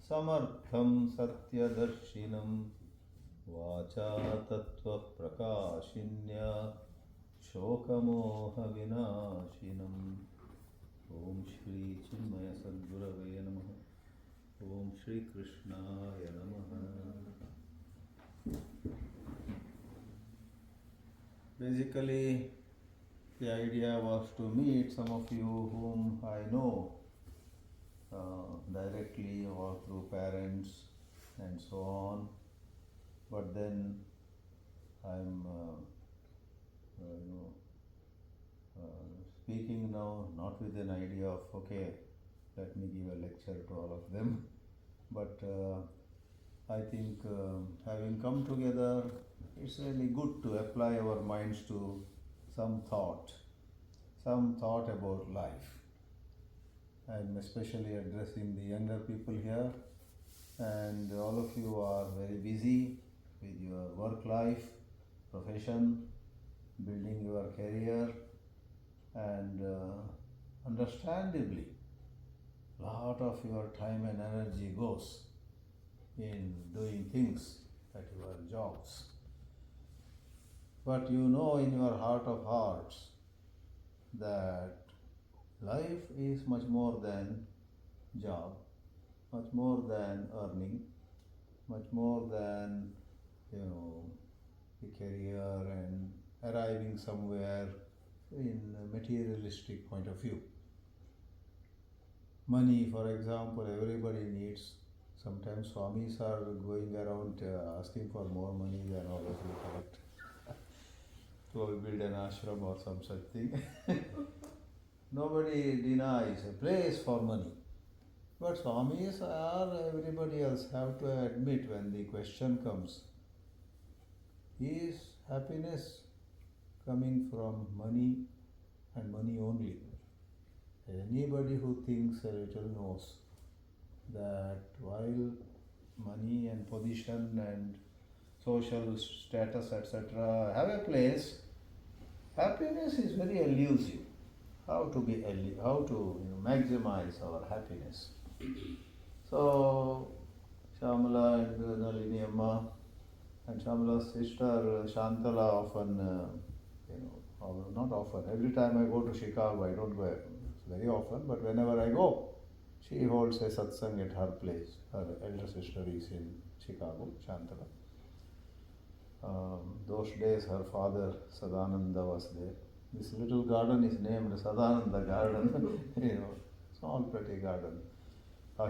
समर्थं सत्यदर्शिनं वाचा तत्त्वप्रकाशिन्या शोकमोहविनाशिनम् ॐ श्री चिन्मय सद्गुरवे नमः। ॐ श्री कृष्णाय नमः। Basically, the idea was to meet some of you whom I know directly or through parents and so on. But then I'm speaking now not with an idea of, okay, let me give a lecture to all of them. But I think having come together, it's really good to apply our minds to some thought about life. I'm especially addressing the younger people here, and all of you are very busy with your work life, profession, building your career, and understandably, a lot of your time and energy goes in doing things at your jobs. But you know in your heart of hearts that life is much more than job, much more than earning, much more than, the career and arriving somewhere in a materialistic point of view. Money, for example, everybody needs. Sometimes Swamis are going around asking for more money than all of you collect. To build an ashram or some such thing. Nobody denies a place for money. But Swamis or everybody else have to admit when the question comes, is happiness coming from money and money only? Anybody who thinks a little knows that while money and position and social status, etc., have a place, happiness is very elusive. How to maximize our happiness. So, Shamala and Nalini Amma and Shamala's sister Shantala often, not often, every time I go to Chicago, I don't go very often, but whenever I go, she holds a satsang at her place. Her elder sister is in Chicago, Shantala. Those days her father Sadananda was there. This little garden is named Sadananda Garden, small pretty garden.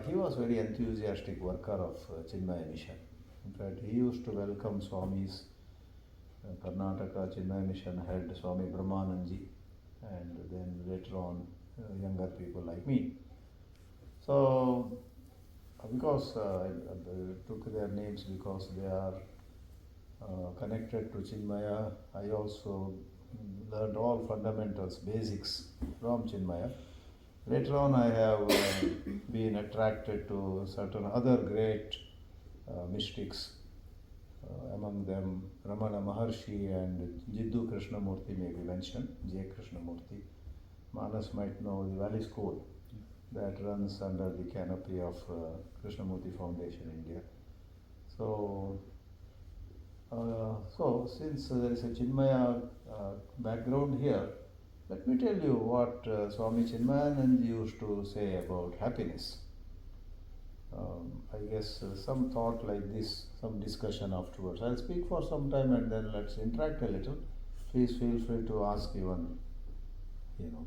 He was very enthusiastic worker of Chinmaya Mission. In fact, he used to welcome Swamis, Karnataka Chinmaya Mission head Swami Brahmananji, and then later on younger people like me. So, because I took their names because they are connected to Chinmaya, I also learned all fundamentals, basics from Chinmaya. Later on I have been attracted to certain other great mystics, among them Ramana Maharshi and Jiddu Krishnamurti may be mentioned, J. Krishnamurti. Manas might know the Valley School that runs under the canopy of Krishnamurti Foundation, India. So since there is a Chinmaya background here, let me tell you what Swami Chinmayananda used to say about happiness. I guess some thought like this, some discussion afterwards. I'll speak for some time and then let's interact a little. Please feel free to ask even,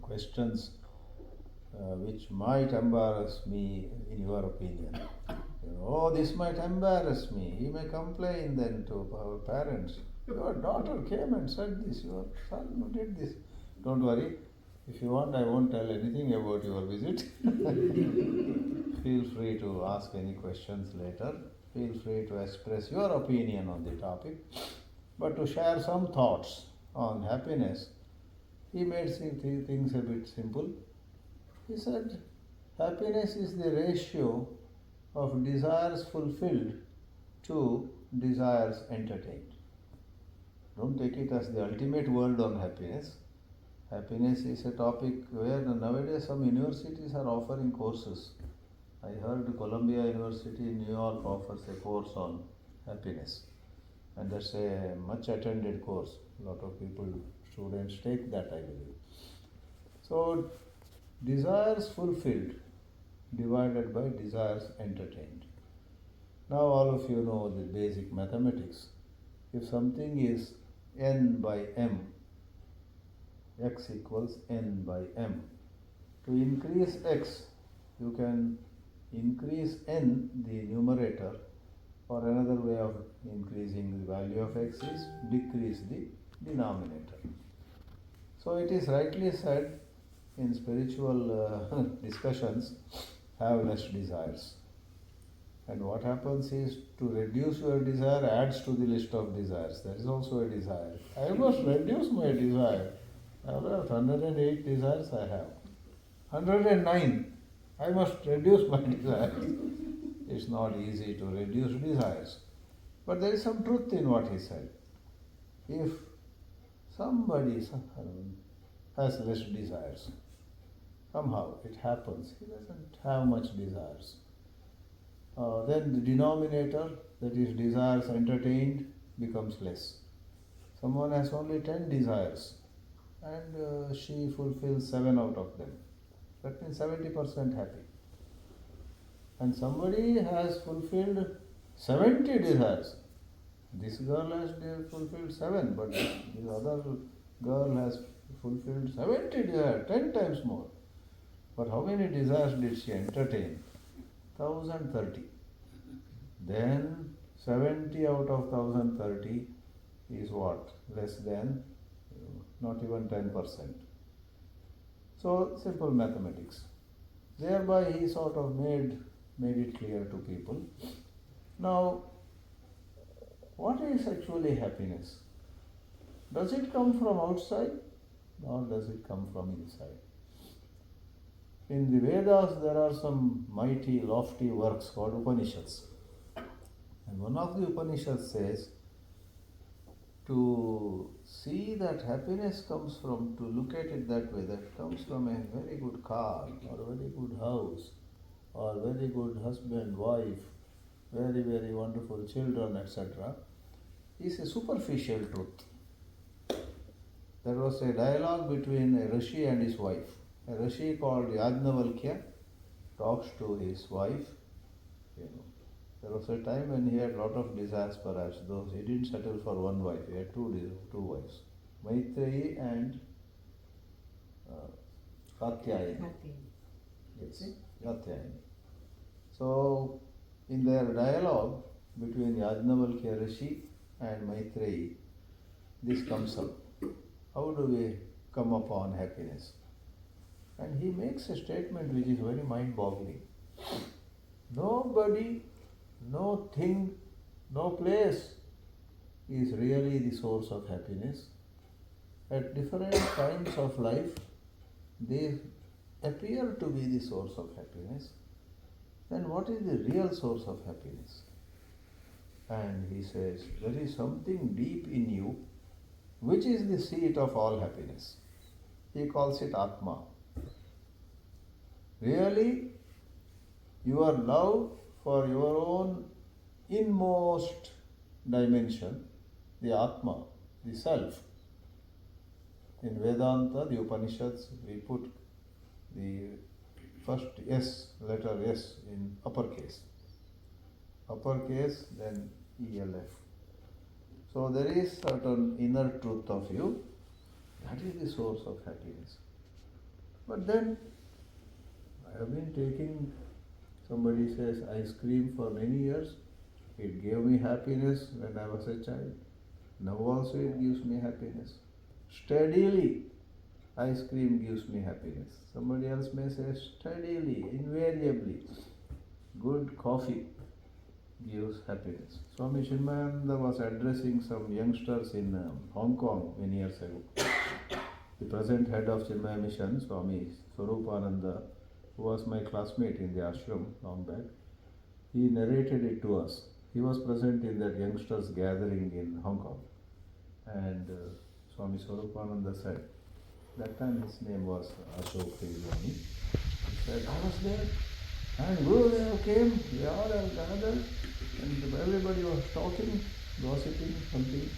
questions which might embarrass me in your opinion. Oh, this might embarrass me. He may complain then to our parents. Your daughter came and said this, your son did this. Don't worry. If you want, I won't tell anything about your visit. Feel free to ask any questions later. Feel free to express your opinion on the topic. But to share some thoughts on happiness, he made things a bit simple. He said, happiness is the ratio of desires fulfilled to desires entertained. Don't take it as the ultimate word on happiness. Happiness is a topic where nowadays some universities are offering courses. I heard Columbia University in New York offers a course on happiness, and that's a much attended course. A lot of people, students take that, I believe. So, desires fulfilled divided by desires entertained. Now, all of you know the basic mathematics. If something is n by m, x equals n by m. To increase x, you can increase n, the numerator, or another way of increasing the value of x is decrease the denominator. So it is rightly said in spiritual discussions, have less desires. And what happens is, to reduce your desire adds to the list of desires. That is also a desire. I must reduce my desire. I have 108 desires I have. 109. I must reduce my desires. It's not easy to reduce desires. But there is some truth in what he said. If somebody has less desires, somehow it happens, he doesn't have much desires. Then the denominator, that is desires entertained, becomes less. Someone has only 10 desires and she fulfills 7 out of them. That means 70% happy. And somebody has fulfilled 70 desires. This girl has fulfilled 7, but this other girl has fulfilled 70 desires, 10 times more. But how many desires did she entertain? 1030. Then 70 out of 1030 is what? Less than, not even 10%. So simple mathematics. Thereby he sort of made it clear to people. Now, what is actually happiness? Does it come from outside or does it come from inside? In the Vedas there are some mighty, lofty works called Upanishads. And one of the Upanishads says, to see that happiness comes from, to look at it that way, that comes from a very good car, or a very good house, or very good husband, wife, very, very wonderful children, etc., is a superficial truth. There was a dialogue between a rishi and his wife. A rishi called Yajnavalkya talks to his wife. There was a time when he had a lot of desires, perhaps, though he didn't settle for one wife. He had two wives, Maitreyi and Katyayani. Yes, Katyayani. So, in their dialogue between Yajnavalkya Rishi and Maitreyi, this comes up. How do we come upon happiness? And he makes a statement which is very mind-boggling. Nobody, no thing, no place is really the source of happiness. At different times of life, they appear to be the source of happiness. Then what is the real source of happiness? And he says, there is something deep in you which is the seat of all happiness. He calls it Atma. Really, your love for your own inmost dimension, the Atma, the Self. In Vedanta, the Upanishads, we put the first S, letter S in uppercase. Uppercase, then ELF. So there is certain inner truth of you, that is the source of happiness. But then, I have been taking, somebody says, ice cream for many years. It gave me happiness when I was a child. Now also it gives me happiness. Steadily, ice cream gives me happiness. Somebody else may say, steadily, invariably, good coffee gives happiness. Swami Chinmayananda was addressing some youngsters in Hong Kong many years ago. The present head of Chinmaya Mission, Swami Swarupananda, who was my classmate in the ashram long back, he narrated it to us. He was present in that youngsters gathering in Hong Kong. And Swami Swarupananda said, that time his name was Ashok Tejwani. He said, I was there. And Gurudev came, they all have gathered, and everybody was talking, gossiping, something.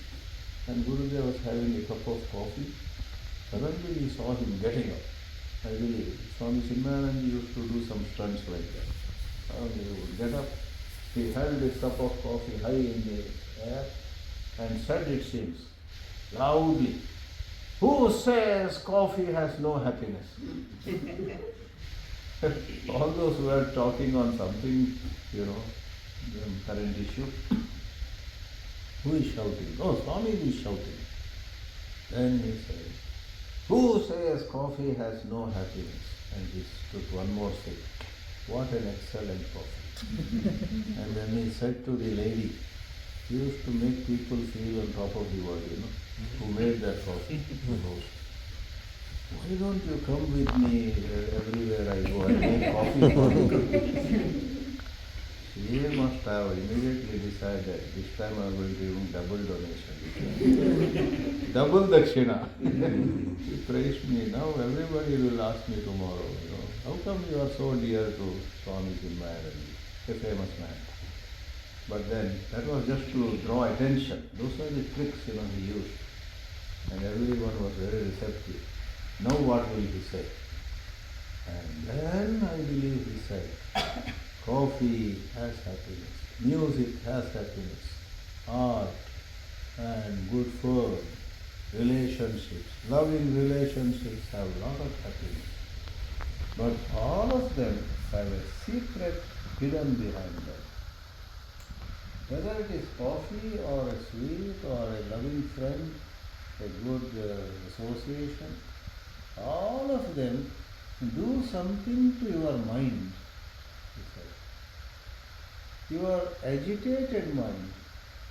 And Gurudev was having a cup of coffee. Suddenly he saw him getting up. I believe Swami Chinmayananda used to do some stunts like that. He would get up, he held his cup of coffee high in the air and said, it seems, loudly, "Who says coffee has no happiness?" All those who were talking on something, current issue. Who is shouting? Oh, Swami is shouting. Then he said, "Who says coffee has no happiness?" And he took one more sip. What an excellent coffee. And then he said to the lady, he used to make people feel on top of the world, who made that coffee, the host. Why don't you come with me everywhere I go and make coffee for you? She must have immediately decided, this time I am going to give him double donation. Double dakshina. He praised me. Now everybody will ask me tomorrow, how come you are so dear to Swami Chinmayananda, a famous man? But then that was just to draw attention. Those were the tricks he used. And everyone was very receptive. Now what will he say? And then I believe he said, coffee has happiness, music has happiness, art and good food, relationships, loving relationships have a lot of happiness. But all of them have a secret hidden behind them. Whether it is coffee or a sweet or a loving friend, a good association, all of them do something to your mind. Your agitated mind,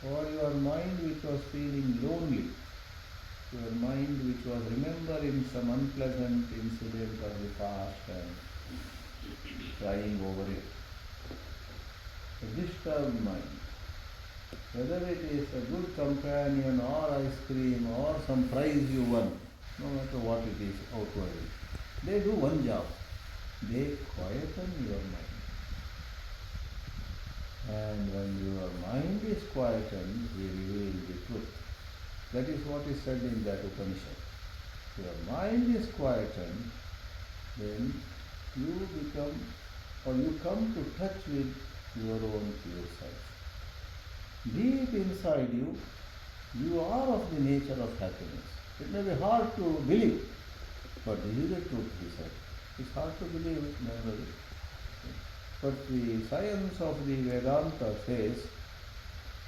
or your mind which was feeling lonely, your mind which was remembering some unpleasant incident of the past and crying over it, a disturbed mind, whether it is a good companion or ice cream or some prize you won, no matter what it is outwardly, they do one job, they quieten your mind. And when your mind is quietened, he reveals the truth. That is what is said in that Upanishad. Your mind is quietened, then you become, or you come to touch with your own pure self. Deep inside you, you are of the nature of happiness. It may be hard to believe, but this is the truth, he said. It's hard to believe it, normally. But the science of the Vedanta says,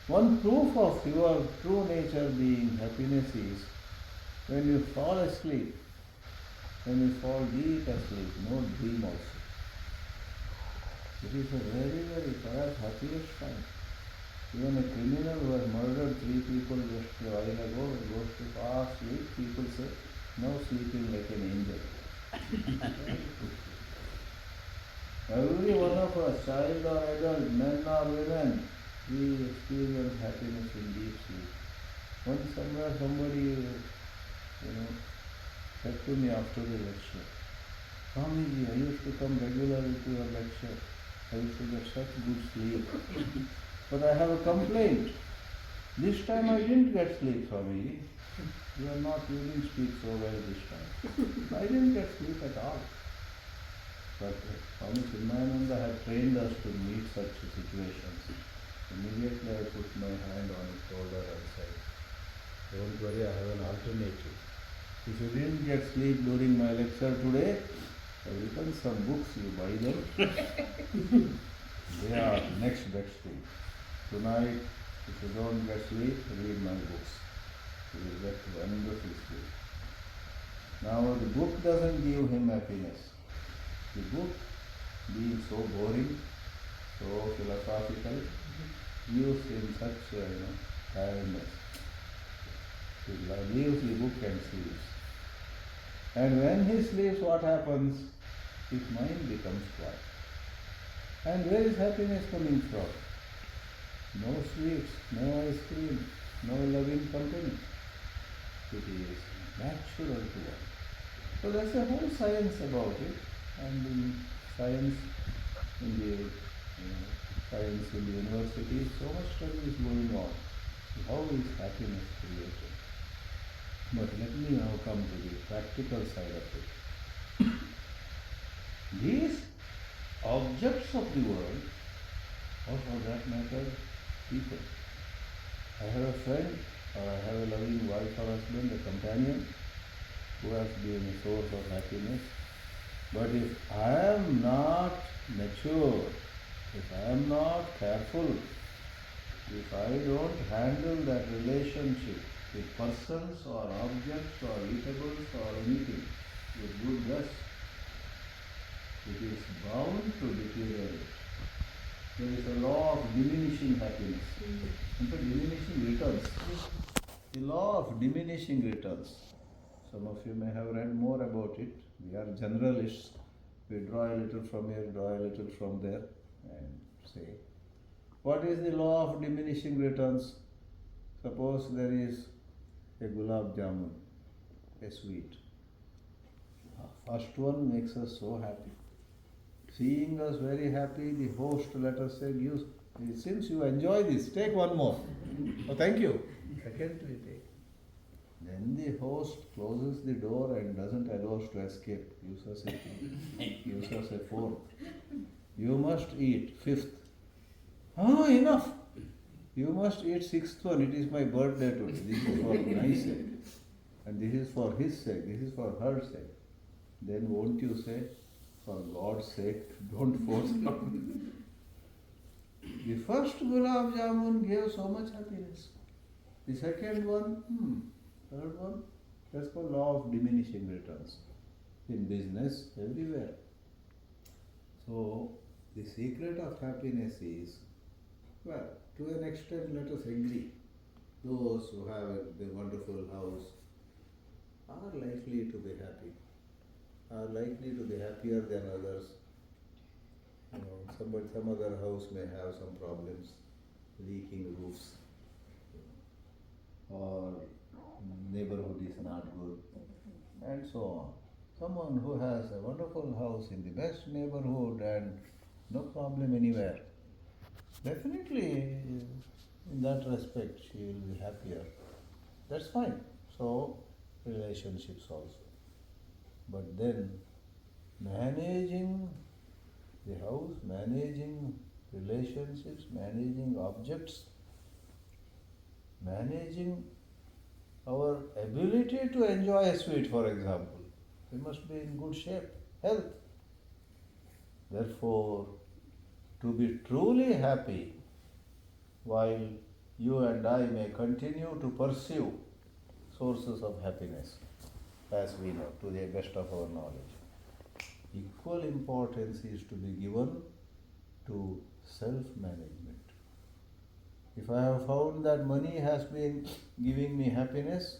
one proof of your true nature being happiness is when you fall asleep, when you fall deep asleep, no dream also. It is a very, very perhaps happiest time. Even a criminal who has murdered 3 people just a while ago goes to fast sleep, people say, now sleeping like an angel. Every one of us, child or adult, men or women, we experience happiness in deep sleep. Once somewhere somebody, said to me after the lecture, Swamiji, I used to come regularly to your lecture. I used to get such good sleep. But I have a complaint. This time I didn't get sleep, Swamiji. You didn't speak so well this time. I didn't get sleep at all. But Swami Chinmayananda had trained us to meet such situations. Immediately I put my hand on his shoulder and said, don't worry, I have an alternative. If you didn't get sleep during my lecture today, I have written some books, you buy them. They are next best thing. Tonight, if you don't get sleep, read my books. You will get wonderful sleep. Now the book doesn't give him happiness. The book, being so boring, so philosophical, gives him such tiredness. He leaves the book and sleeps. And when he sleeps, what happens? His mind becomes quiet. And where is happiness coming from? No sweets, no ice cream, no loving company. It is natural to one. So that's the whole science about it. And in science, in the science in the university, so much study is going on. How is happiness created? But let me now come to the practical side of it. These objects of the world, or for that matter, people. I have a friend, or I have a loving wife or husband, a companion, who has been a source of happiness. But if I am not mature, if I am not careful, if I don't handle that relationship with persons or objects or eatables or anything with goodness, it is bound to deteriorate. There is a law of diminishing happiness. In fact, diminishing returns. The law of diminishing returns. Some of you may have read more about it. We are generalists. We draw a little from here, draw a little from there, and say, what is the law of diminishing returns? Suppose there is a gulab jamun, a sweet. First one makes us so happy. Seeing us very happy, the host, let us say, gives, since you enjoy this, take one more. Oh, thank you. Second we take. Then the host closes the door and doesn't allow us to escape. Gives us a fourth. You must eat. Fifth. Enough. You must eat sixth one. It is my birthday today. This is for my sake. And this is for his sake. This is for her sake. Then won't you say, for God's sake, don't force them. The first gulab jamun gave so much happiness. The second one, third one, that's called law of diminishing returns. In business, everywhere. So, the secret of happiness is, well, to an extent, let us agree. Those who have a wonderful house are likely to be happy, are likely to be happier than others. Some other house may have some problems, leaking roofs, or neighborhood is not good, and so on. Someone who has a wonderful house in the best neighborhood and no problem anywhere, definitely in that respect she will be happier. That's fine. So, relationships also. But then, managing the house, managing relationships, managing objects, managing our ability to enjoy a sweet, for example. We must be in good shape, health. Therefore, to be truly happy, while you and I may continue to pursue sources of happiness, as we know, to the best of our knowledge, equal importance is to be given to self-management. If I have found that money has been giving me happiness,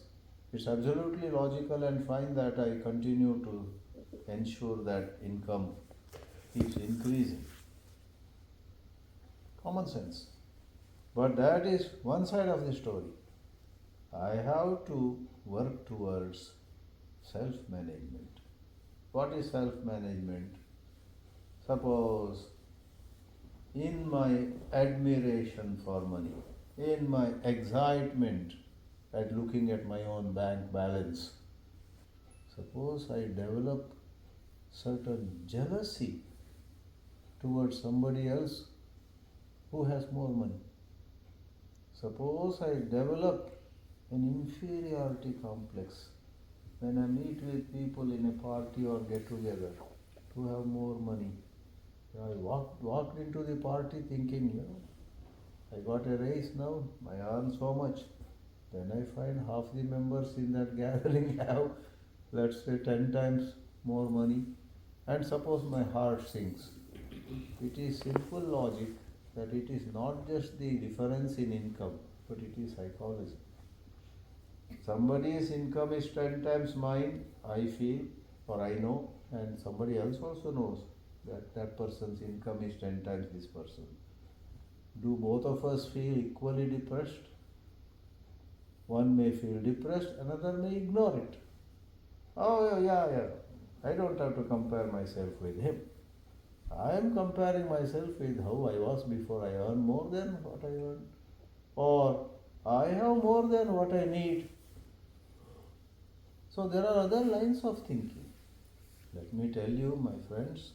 it's absolutely logical and fine that I continue to ensure that income keeps increasing. Common sense. But that is one side of the story. I have to work towards self-management. What is self-management? Suppose in my admiration for money, in my excitement at looking at my own bank balance, suppose I develop certain jealousy towards somebody else who has more money. Suppose I develop an inferiority complex when I meet with people in a party or get together who have more money. I walked into the party thinking, I got a raise now, I earn so much. Then I find half the members in that gathering have, let's say, 10 times more money. And suppose my heart sinks. It is simple logic that it is not just the difference in income, but it is psychology. Somebody's income is 10 times mine, I feel, or I know, and somebody else also knows that that person's income is 10 times this person. Do both of us feel equally depressed? One may feel depressed, another may ignore it. Oh, yeah, I don't have to compare myself with him. I am comparing myself with how I was before. I earn more than what I earn, or I have more than what I need. So there are other lines of thinking. Let me tell you, my friends,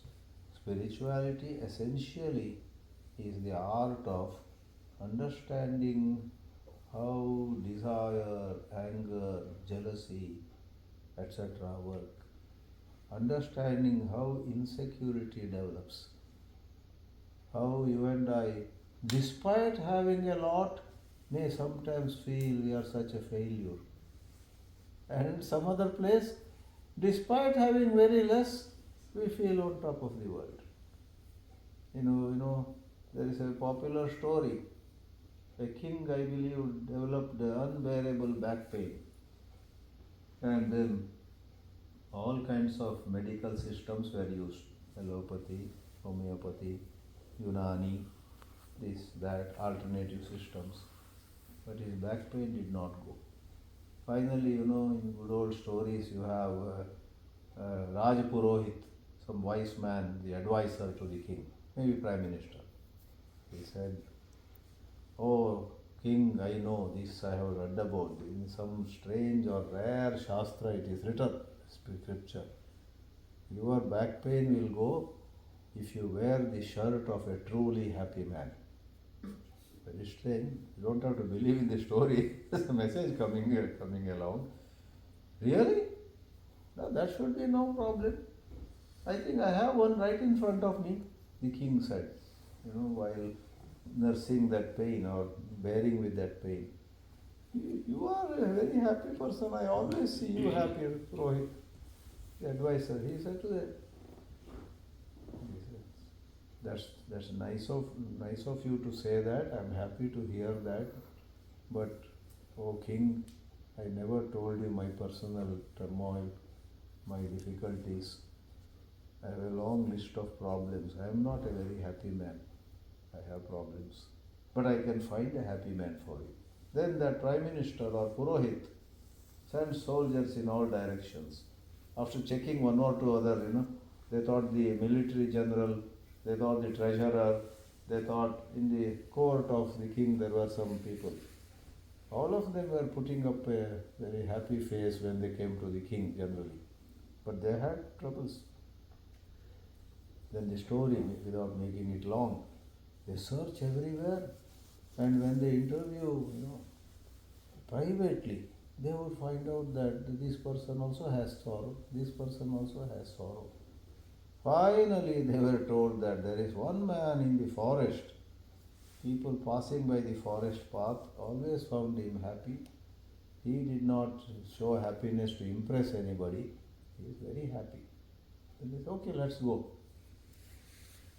spirituality essentially is the art of understanding how desire, anger, jealousy, etc. work. Understanding how insecurity develops. How you and I, despite having a lot, may sometimes feel we are such a failure. And in some other place, despite having very less, we feel on top of the world. There is a popular story. A king, I believe, developed unbearable back pain. And then all kinds of medical systems were used. Allopathy, homeopathy, Unani, this, that, alternative systems. But his back pain did not go. Finally, in good old stories, you have Raj Purohit, some wise man, the advisor to the king, maybe prime minister. He said, "Oh, king, I know this, I have read about in some strange or rare shastra it is written, scripture. Your back pain will go if you wear the shirt of a truly happy man." Very strange. You don't have to believe in the story. There's a message coming along. Really? No, that should be no problem. I think I have one right in front of me, the king said, while nursing that pain or bearing with that pain. You are a very happy person. I always see you happy, Rohit, the advisor. He said to them, that's nice of you to say that. I'm happy to hear that. But, oh king, I never told you my personal turmoil, my difficulties. I have a long list of problems. I am not a very happy man. I have problems. But I can find a happy man for you. Then that prime minister or Purohit sent soldiers in all directions. After checking one or two other, they thought the military general, they thought the treasurer, they thought in the court of the king there were some people. All of them were putting up a very happy face when they came to the king generally. But they had troubles. Then the story, without making it long, they search everywhere, and when they interview, privately, they would find out that this person also has sorrow, this person also has sorrow. Finally, they were told that there is one man in the forest. People passing by the forest path always found him happy. He did not show happiness to impress anybody. He is very happy. Then they said, okay, let's go.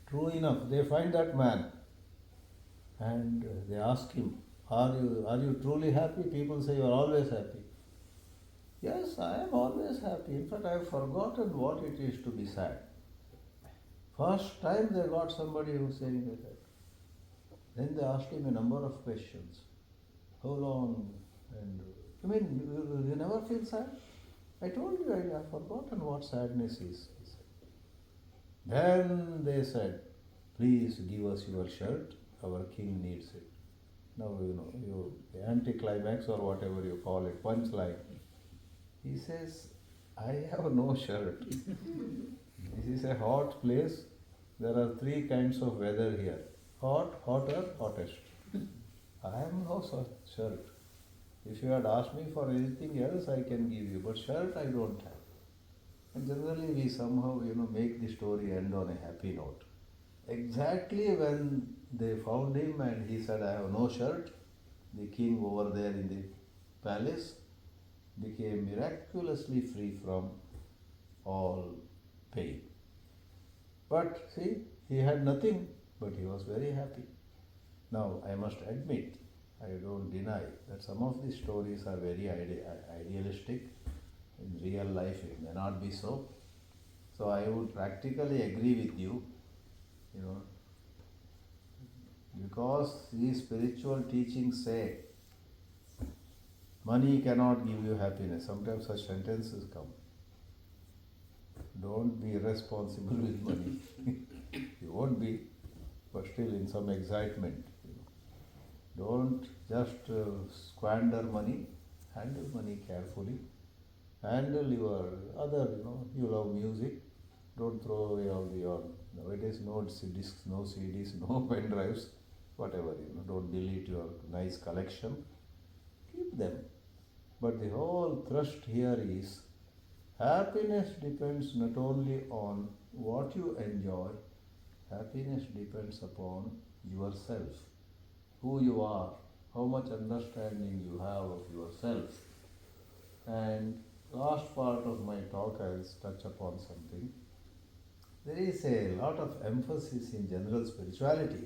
True enough, they find that man and they ask him, are you truly happy? People say, you are always happy. Yes, I am always happy. In fact, I have forgotten what it is to be sad. First time they got somebody who was saying that. Then they asked him a number of questions. How long? And you mean you never feel sad? I told you I have forgotten what sadness is. He said. Then they said, please give us your shirt. Our king needs it. Now the anticlimax or whatever you call it, punchline. He says, I have no shirt. This is a hot place. There are three kinds of weather here. Hot, hotter, hottest. I have no shirt. If you had asked me for anything else, I can give you. But shirt I don't have. And generally we somehow, make the story end on a happy note. Exactly when they found him and he said, I have no shirt, the king over there in the palace became miraculously free from all pain. But see, he had nothing, but he was very happy. Now, I must admit, I don't deny that some of these stories are very idealistic. In real life, it may not be so. So I would practically agree with you, because these spiritual teachings say, money cannot give you happiness. Sometimes such sentences come. Don't be irresponsible with money. won't be, but still in some excitement. Don't just squander money, handle money carefully, handle your other, you love music, don't throw away all your, nowadays no discs, no CDs, no pen drives, whatever, don't delete your nice collection, keep them. But the whole thrust here is happiness depends not only on what you enjoy, happiness depends upon yourself, who you are, how much understanding you have of yourself. And last part of my talk I will touch upon something. There is a lot of emphasis in general spirituality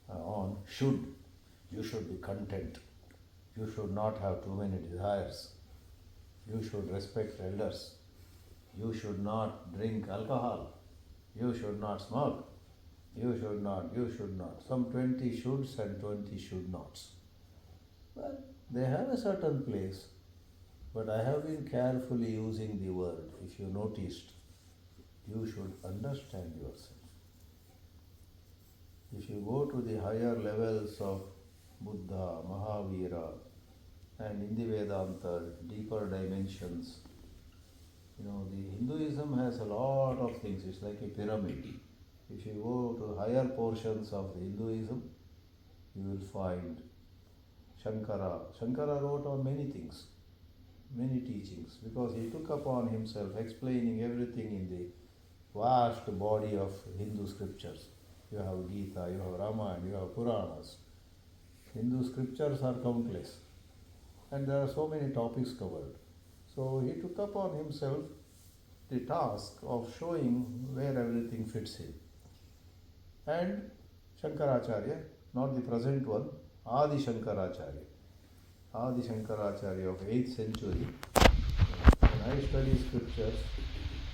on should. You should be content. You should not have too many desires. You should respect elders. You should not drink alcohol. You should not smoke. You should not. Some 20 shoulds and 20 should nots. Well, they have a certain place, but I have been carefully using the word. If you noticed, you should understand yourself. If you go to the higher levels of Buddha, Mahavira, and in the Vedanta, deeper dimensions, the Hinduism has a lot of things. It's like a pyramid. If you go to higher portions of the Hinduism, you will find Shankara. Shankara wrote on many things, many teachings, because he took upon himself explaining everything in the vast body of Hindu scriptures. You have Gita, you have Ramayana, you have Puranas. Hindu scriptures are countless, and there are so many topics covered. So he took upon himself the task of showing where everything fits in. And Shankaracharya, not the present one, Adi Shankaracharya of 8th century. When I study scriptures,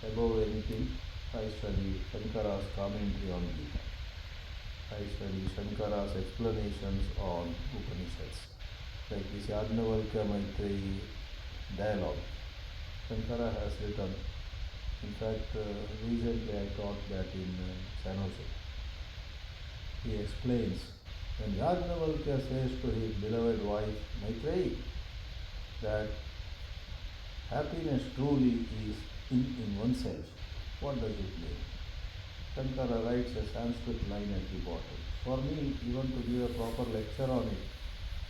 above anything, I study Shankara's commentary on Gita. I study Shankara's explanations on Upanishads, like this Yajnavalkya Maitreyi dialogue. Shankara has written. In fact, recently I taught that in San Jose. He explains, when Yajnavalkya says to his beloved wife Maitreyi that happiness truly is in oneself, what does it mean? Shankara writes a Sanskrit line at the bottom. For me, even to give a proper lecture on it,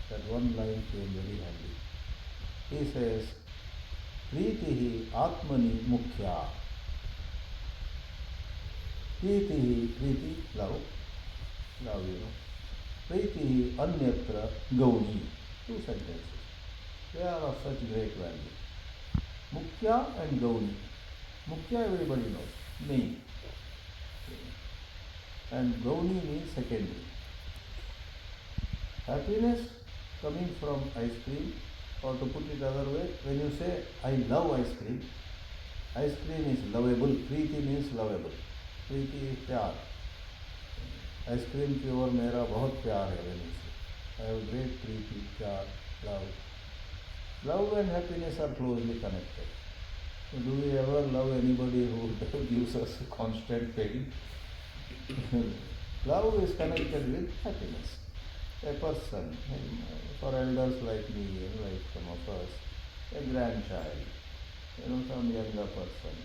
that one line came very handy. He says, Pritihi Atmani Mukhya. Priti, love, Pritihi Anyatra Gauni. 2 sentences. They are of such great value. Mukhya and Gauni. Mukhya everybody knows, main. And Gauni means secondary. Happiness coming from ice cream, or to put it other way, when you say, I love ice cream is lovable. Preeti means lovable. Preeti is pyar. Ice cream के ओर मेरा बहुत प्यार है, when you say. I have great preeti, pyar, love. Love and happiness are closely connected. Do we ever love anybody who gives us constant pain? Love is connected with happiness. A person, for elders like me, like some of us, a grandchild, some younger person.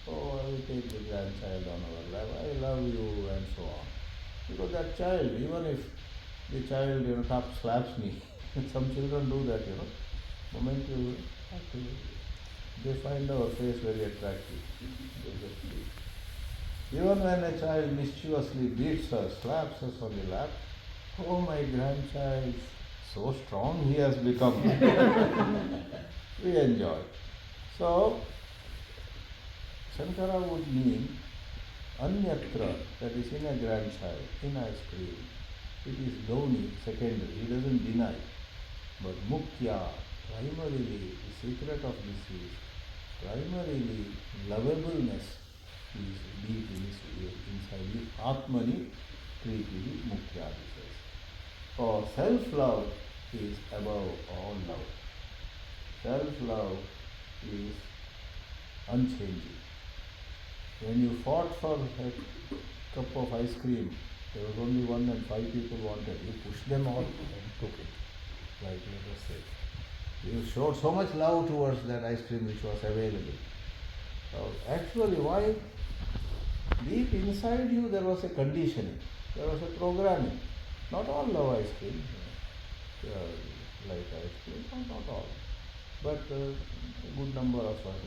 Oh, I will take the grandchild on our lap, I love you, and so on. Because that child, even if the child slaps me, some children do that, moment you they find our face very attractive. Even when a child mischievously beats us, slaps us on the lap, oh, my grandchild, so strong he has become. We enjoy. So, Shankara would mean Anyatra, that is in a grandchild, in ice cream. It is Gauni, secondary, he doesn't deny. But Mukhya, primarily, the secret of this is, primarily, lovableness is deep inside you. Atmani Priti Mukhya, he says. For self-love is above all love. Self-love is unchanging. When you fought for a cup of ice cream, there was only one and 5 people wanted. You pushed them all and took it. Like let us say. You showed so much love towards that ice cream which was available. So actually, why? Deep inside you there was a conditioning, there was a programming. Not all love ice cream, like ice cream, not all. But a good number of us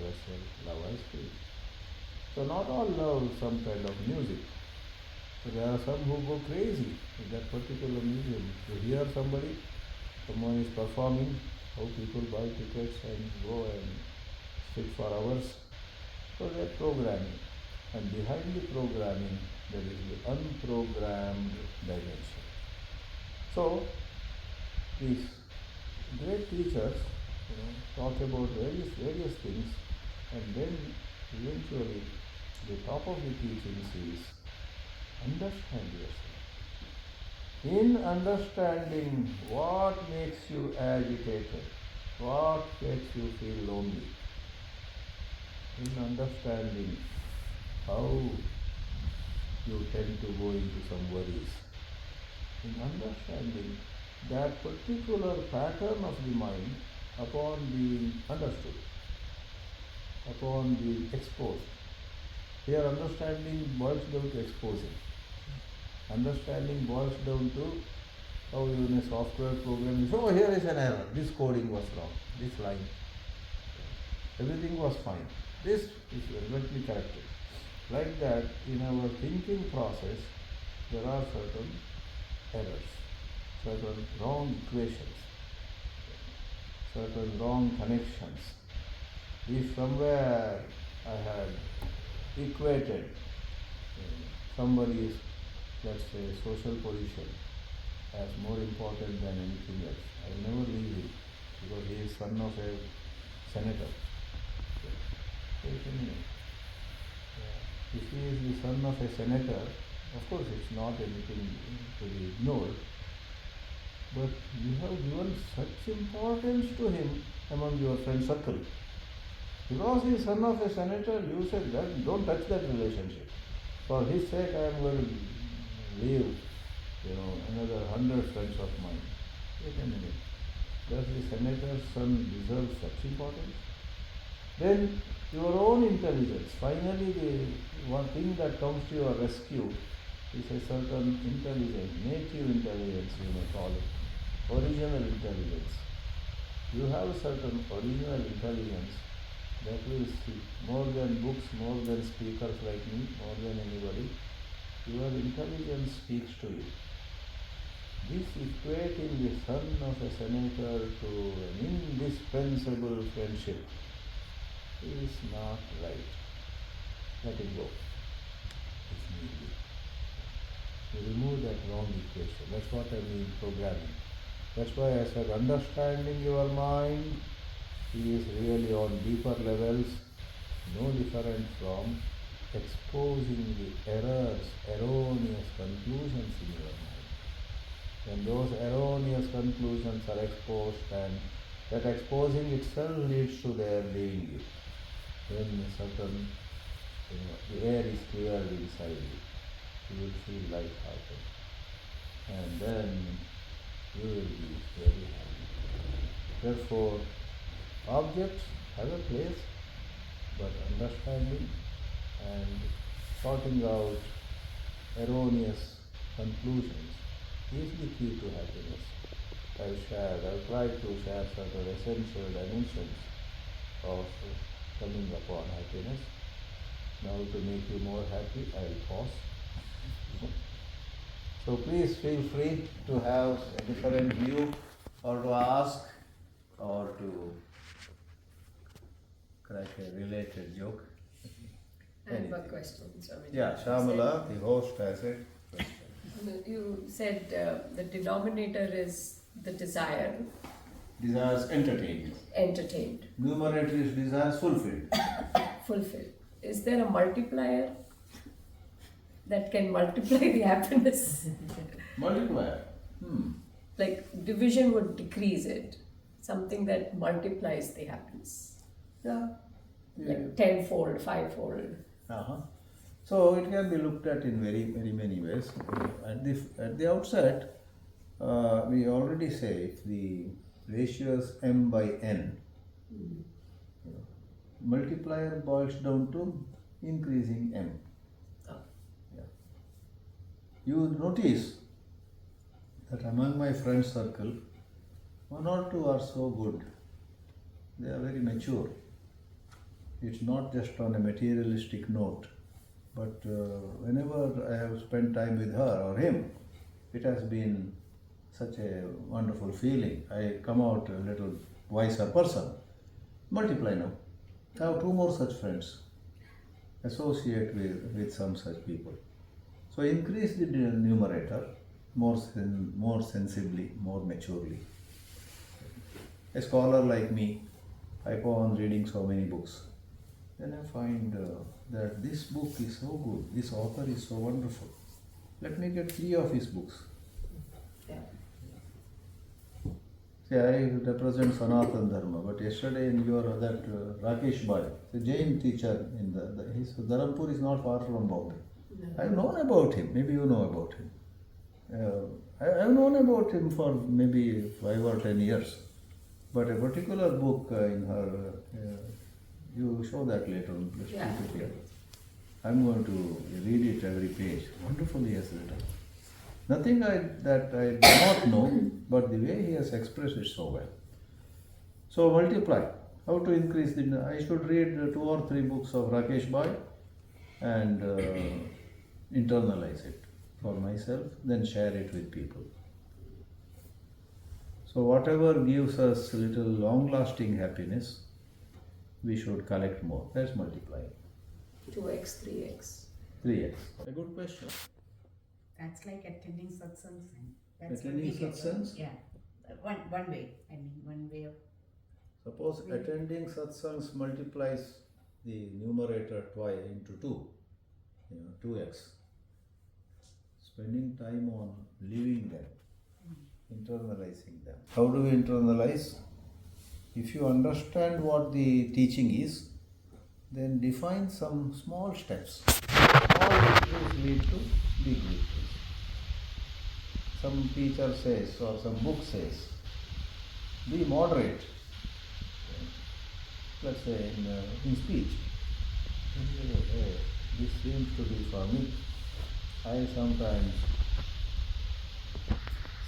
love ice cream. So not all love some kind of music. So there are some who go crazy with that particular music. To hear someone is performing, how people buy tickets and go and sit for hours. So that programming. And behind the programming, there is the unprogrammed dimension. So these great teachers talk about various things, and then eventually the top of the teachings is understand yourself. In understanding what makes you agitated, what makes you feel lonely, in understanding how you tend to go into some worries, in understanding that particular pattern of the mind upon being understood, upon being exposed. Here understanding boils down to exposing. Understanding boils down to how in a software program is, oh, here is an error, this coding was wrong, this line. Everything was fine. This is eventually corrected. Like that, in our thinking process, there are certain errors, certain wrong equations, certain wrong connections. If somewhere I had equated somebody's, let's say, social position as more important than anything else, I will never leave him because he is son of a senator. Wait a minute. If he is the son of a senator, of course it's not anything to be ignored, but you have given such importance to him among your friend circle. Because he is son of a senator, you said that don't touch that relationship. For his sake I am going to leave another 100 friends of mine. Wait a minute. Does the senator's son deserve such importance? Then your own intelligence, finally the one thing that comes to your rescue is a certain intelligence, native intelligence you may call it, original intelligence. You have a certain original intelligence that will see more than books, more than speakers like me, more than anybody. Your intelligence speaks to you. This equating the son of a senator to an indispensable friendship is not right. Let it go. It's needed. You remove that wrong equation. That's what I mean programming. That's why I said understanding your mind is really on deeper levels, no different from exposing the errors, erroneous conclusions in your mind. When those erroneous conclusions are exposed and that exposing itself leads to their leaving you, then a certain, the air is cleared inside you. You will feel light-hearted. And then you will be very happy. Therefore, objects have a place, but understanding and sorting out erroneous conclusions is the key to happiness. I've tried to share certain essential dimensions of coming upon happiness. Now to make you more happy, I will pause. So please feel free to have a different view or to ask or to crack a related joke. I have a question, Swami. Yeah, Shamala, the host, has a question. You said the denominator is the desire. Desires entertained. Entertained. Numerator is desires fulfilled. Fulfilled. Is there a multiplier that can multiply the happiness? Multiplier? Like division would decrease it. Something that multiplies the happiness. Yeah. Like tenfold, fivefold. So it can be looked at in very many ways. At the outset, we already say if the ratio is m by n, multiplier boils down to increasing m. Oh. Yeah. You notice that among my friend circle, one or two are so good. They are very mature. It's not just on a materialistic note, but whenever I have spent time with her or him, it has been such a wonderful feeling. I come out a little wiser person. Multiply now. I have two more such friends. Associate with some such people. So increase the numerator more sensibly, more maturely. A scholar like me, I go on reading so many books. Then I find that this book is so good, this author is so wonderful. Let me get 3 of his books. Yeah. See, I represent Sanatan Dharma, but yesterday in your Rakesh Bhai, the Jain teacher in his Dharampur is not far from Bombay. No. I've known about him, maybe you know about him. I've known about him for maybe 5 or 10 years. But a particular book in her, you show that later on, let's Yeah. keep it here. I'm going to read it every page. Wonderfully he has written. Nothing that I do not know, but the way he has expressed it so well. So multiply. How to increase the... I should read 2 or 3 books of Rakesh Bhai and internalize it for myself, then share it with people. So whatever gives us little long-lasting happiness, we should collect more. That's multiplying. 2x, 3x. 3x. A good question. That's like attending satsangs. That's Attending what we get, satsangs? Yeah. One way. I mean, one way of. Suppose attending satsangs multiplies the numerator twice into 2, 2x. Spending time on living them, internalizing them. How do we internalize? If you understand what the teaching is, then define some small steps. Small victories lead to big victories. Some teacher says or some book says, be moderate. Let's say in speech. Hey, this seems to be for me. I sometimes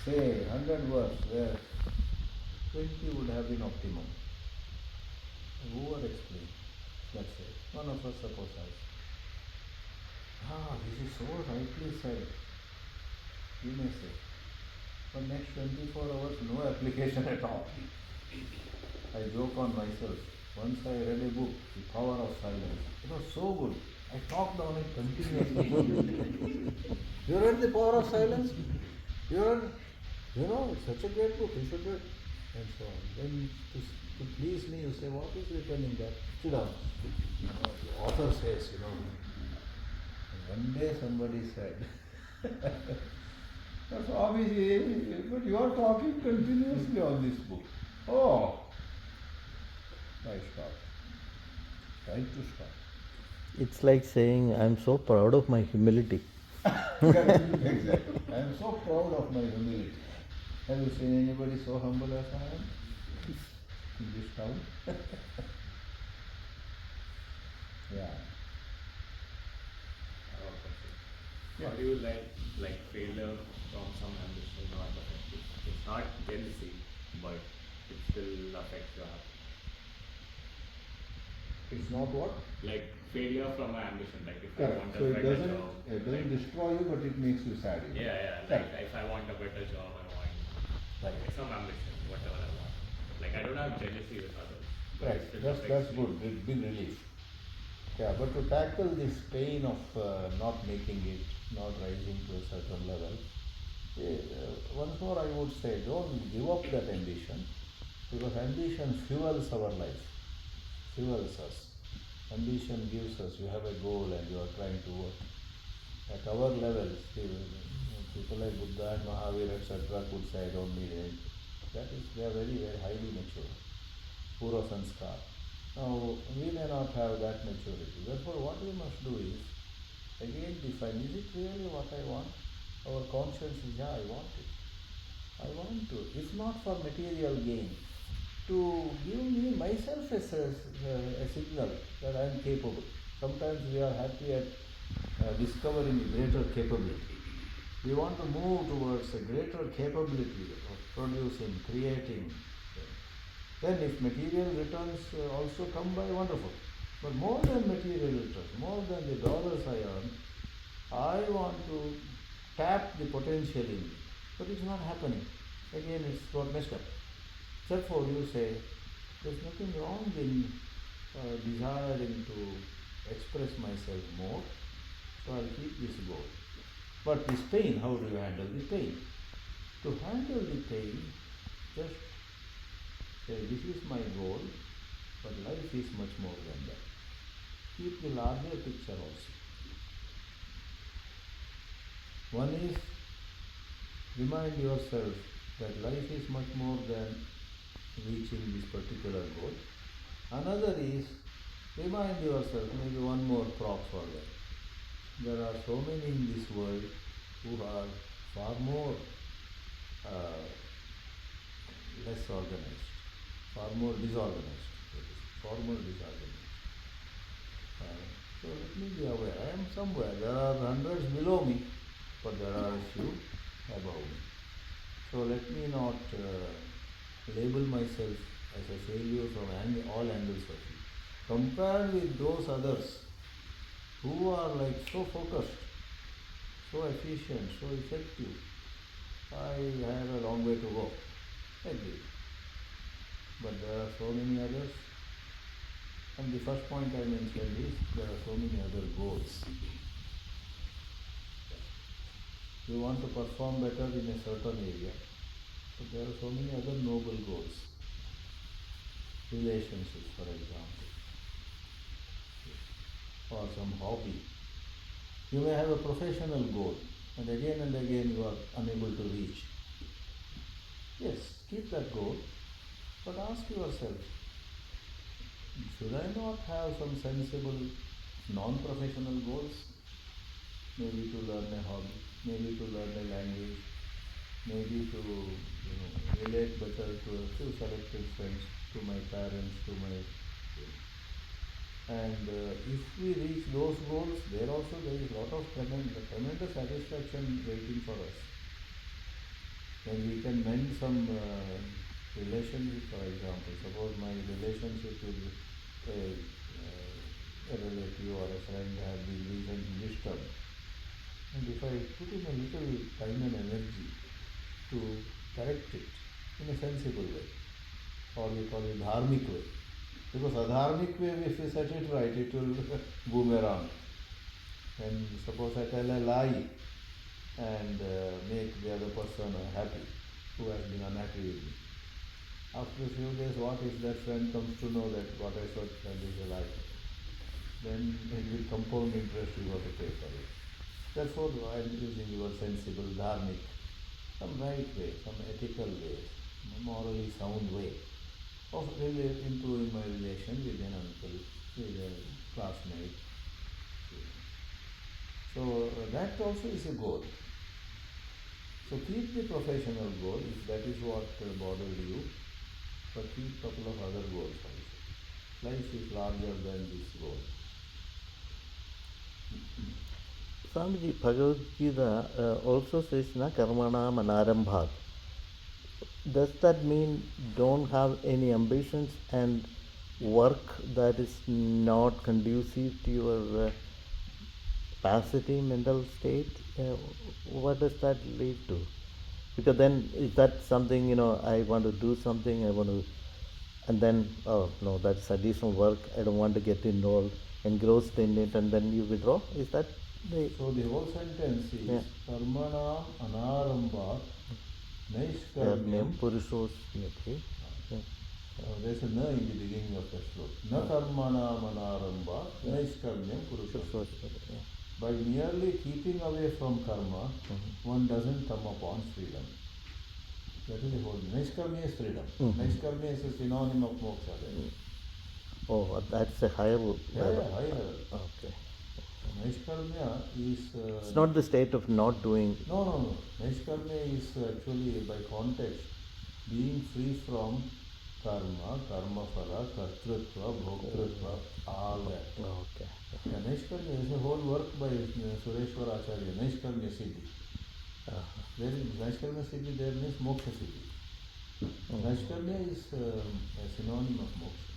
say 100 words where 20 would have been optimum. Over explain. Let's say one of us suppose says, this is so rightly said. You may say, but next 24 hours no application at all. I joke on myself. Once I read a book, The Power of Silence. It was so good. I talked on it continuously. You read The Power of Silence? You read? It's such a great book. You should read. And so on. Then to please me, you say, what is written in that? Sit down. The author says, And one day somebody said, that's obviously, but you are talking continuously on this book. Oh, I stopped. Trying to stop. It's like saying, I'm so proud of my humility. Exactly. I am so proud of my humility. Have you seen anybody so humble as I am in this town? Yeah. How do you like failure from some ambition not affect you? It's not jealousy, but it still affects your happiness. It's not what? Like failure from my ambition, like if I Correct. want So a it better doesn't, job. it doesn't destroy you, but it makes you sad. Yeah. Like if I want a better job, I want like some ambition, whatever I want. Like I don't have jealousy with others. But Right. it still That's affects me. good. It's big relief. Yeah, but to tackle this pain of not making it, not rising to a certain level, once more I would say, don't give up that ambition, because ambition fuels our life, fuels us. Ambition gives us, you have a goal and you are trying to work. At our levels, people like Buddha and Mahavir, etc. could say, I don't need it. They are very highly mature. Pura sanskar. Now, we may not have that maturity. Therefore, what we must do is again define, is it really what I want? Our conscience is, yeah, I want it. I want to, if not for material gain, to give me myself a signal that I am capable. Sometimes we are happy at discovering a greater capability. We want to move towards a greater capability of producing, creating. Then if material returns also come by, wonderful. But more than material returns, more than the dollars I earn, I want to tap the potential in me. But it's not happening. Again, it's got messed up. Therefore, you say, there's nothing wrong in desiring to express myself more, so I'll keep this goal. But this pain, how do you handle the pain? To handle the pain, just say, this is my goal, but life is much more than that. Keep the larger picture also. One is, remind yourself that life is much more than reaching this particular goal. Another is, remind yourself, maybe one more prop for that. There are so many in this world who are far more less organized, far more disorganized. So let me be aware, I am somewhere, there are hundreds below me, but there are a few above me. So let me not label myself as a failure from all angles of view. Compared with those others who are like so focused, so efficient, so effective, I have a long way to go. Agree. But there are so many others. And the first point I mentioned is, there are so many other goals. You want to perform better in a certain area, but there are so many other noble goals. Relationships, for example, or some hobby. You may have a professional goal, and again you are unable to reach. Yes, keep that goal, but ask yourself, should I not have some sensible non-professional goals? Maybe to learn a hobby, maybe to learn a language, maybe to relate better to a few selected friends, to my parents, to my... And if we reach those goals, there is a lot of tremendous satisfaction waiting for us. When we can mend some relationship, for example, suppose my relationship with a relative or a friend has been recently disturbed, and if I put in a little time and energy to correct it in a sensible way, or we call it dharmic way, because adharmic way, if we set it right, it will boomerang. And suppose I tell a lie and make the other person happy, who has been unhappy with me. After a few days, what if that friend comes to know that what I said is a lie? Then with compound interest you got to pay for it. Therefore, I am using your sensible, dharmic, some right way, some ethical way, morally sound way of really improving my relation with an uncle, with a classmate. So that also is a goal. So keep the professional goal, if that is what bothered you, but keep a couple of other goals also. Life is larger than this goal. Swamiji, Bhagavad Gita also says, na karmana manarambhat. Does that mean don't have any ambitions and work that is not conducive to your capacity, mental state? What does that lead to? Because then is that something, I want to do something, and then, oh no, that's additional work, I don't want to get involved, engrossed in it, and then you withdraw? Is that So the whole sentence is, karmanam anarambhat naishkarmyam purushosmyati. There's a na in the beginning of the sloka. Na karmanam anarambhat naishkarmyam purushosmyati. By merely keeping away from karma, one doesn't come upon freedom. That is the whole. Naishkarmya is freedom. Naishkarmya is a synonym of moksha. Oh, that's a higher level. Yeah, higher level. Okay. Naishkarmya is. It's not the state of not doing. No. Naishkarmya is actually by context being free from karma, karma phala, kartrutva, bhoktrutva, all that. Okay. Yeah, Naishkarmya is a whole work by Sureshwar Acharya, Naishkarmya Siddhi. There is Naishkarmya Siddhi, there means Moksha Siddhi. Naishkarmya is a synonym of moksha.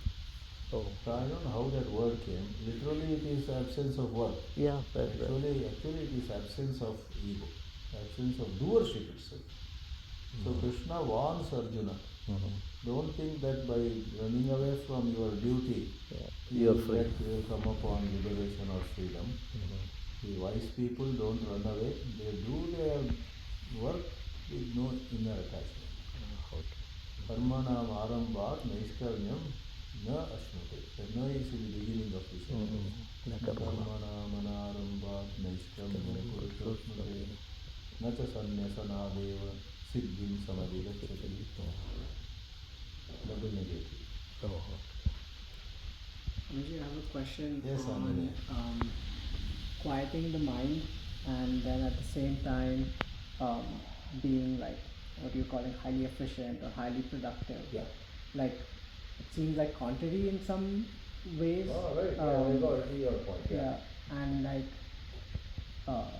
Oh. So I don't know how that word came. Literally it is absence of work. Yeah. Actually it is absence of ego, absence of doership itself. So Krishna warns Arjuna, don't think that by running away from your duty, you will come upon liberation or freedom. The wise people don't run away, they do their work with no inner attachment. Karmanam arambhat naishkarmyam na ashnute. The na is in the beginning of the sentence. Karmanam arambhat naishkarmyam kurushnute na cha sanyasanadeva siddhim samadhigacchati. Double negative. Anuji, I have a question Yes, on quieting the mind and then at the same time being like, what do you call it, highly efficient or highly productive. Yeah. Like, it seems like contrary in some ways. Oh, right. I got your point. Yeah, and like, I'm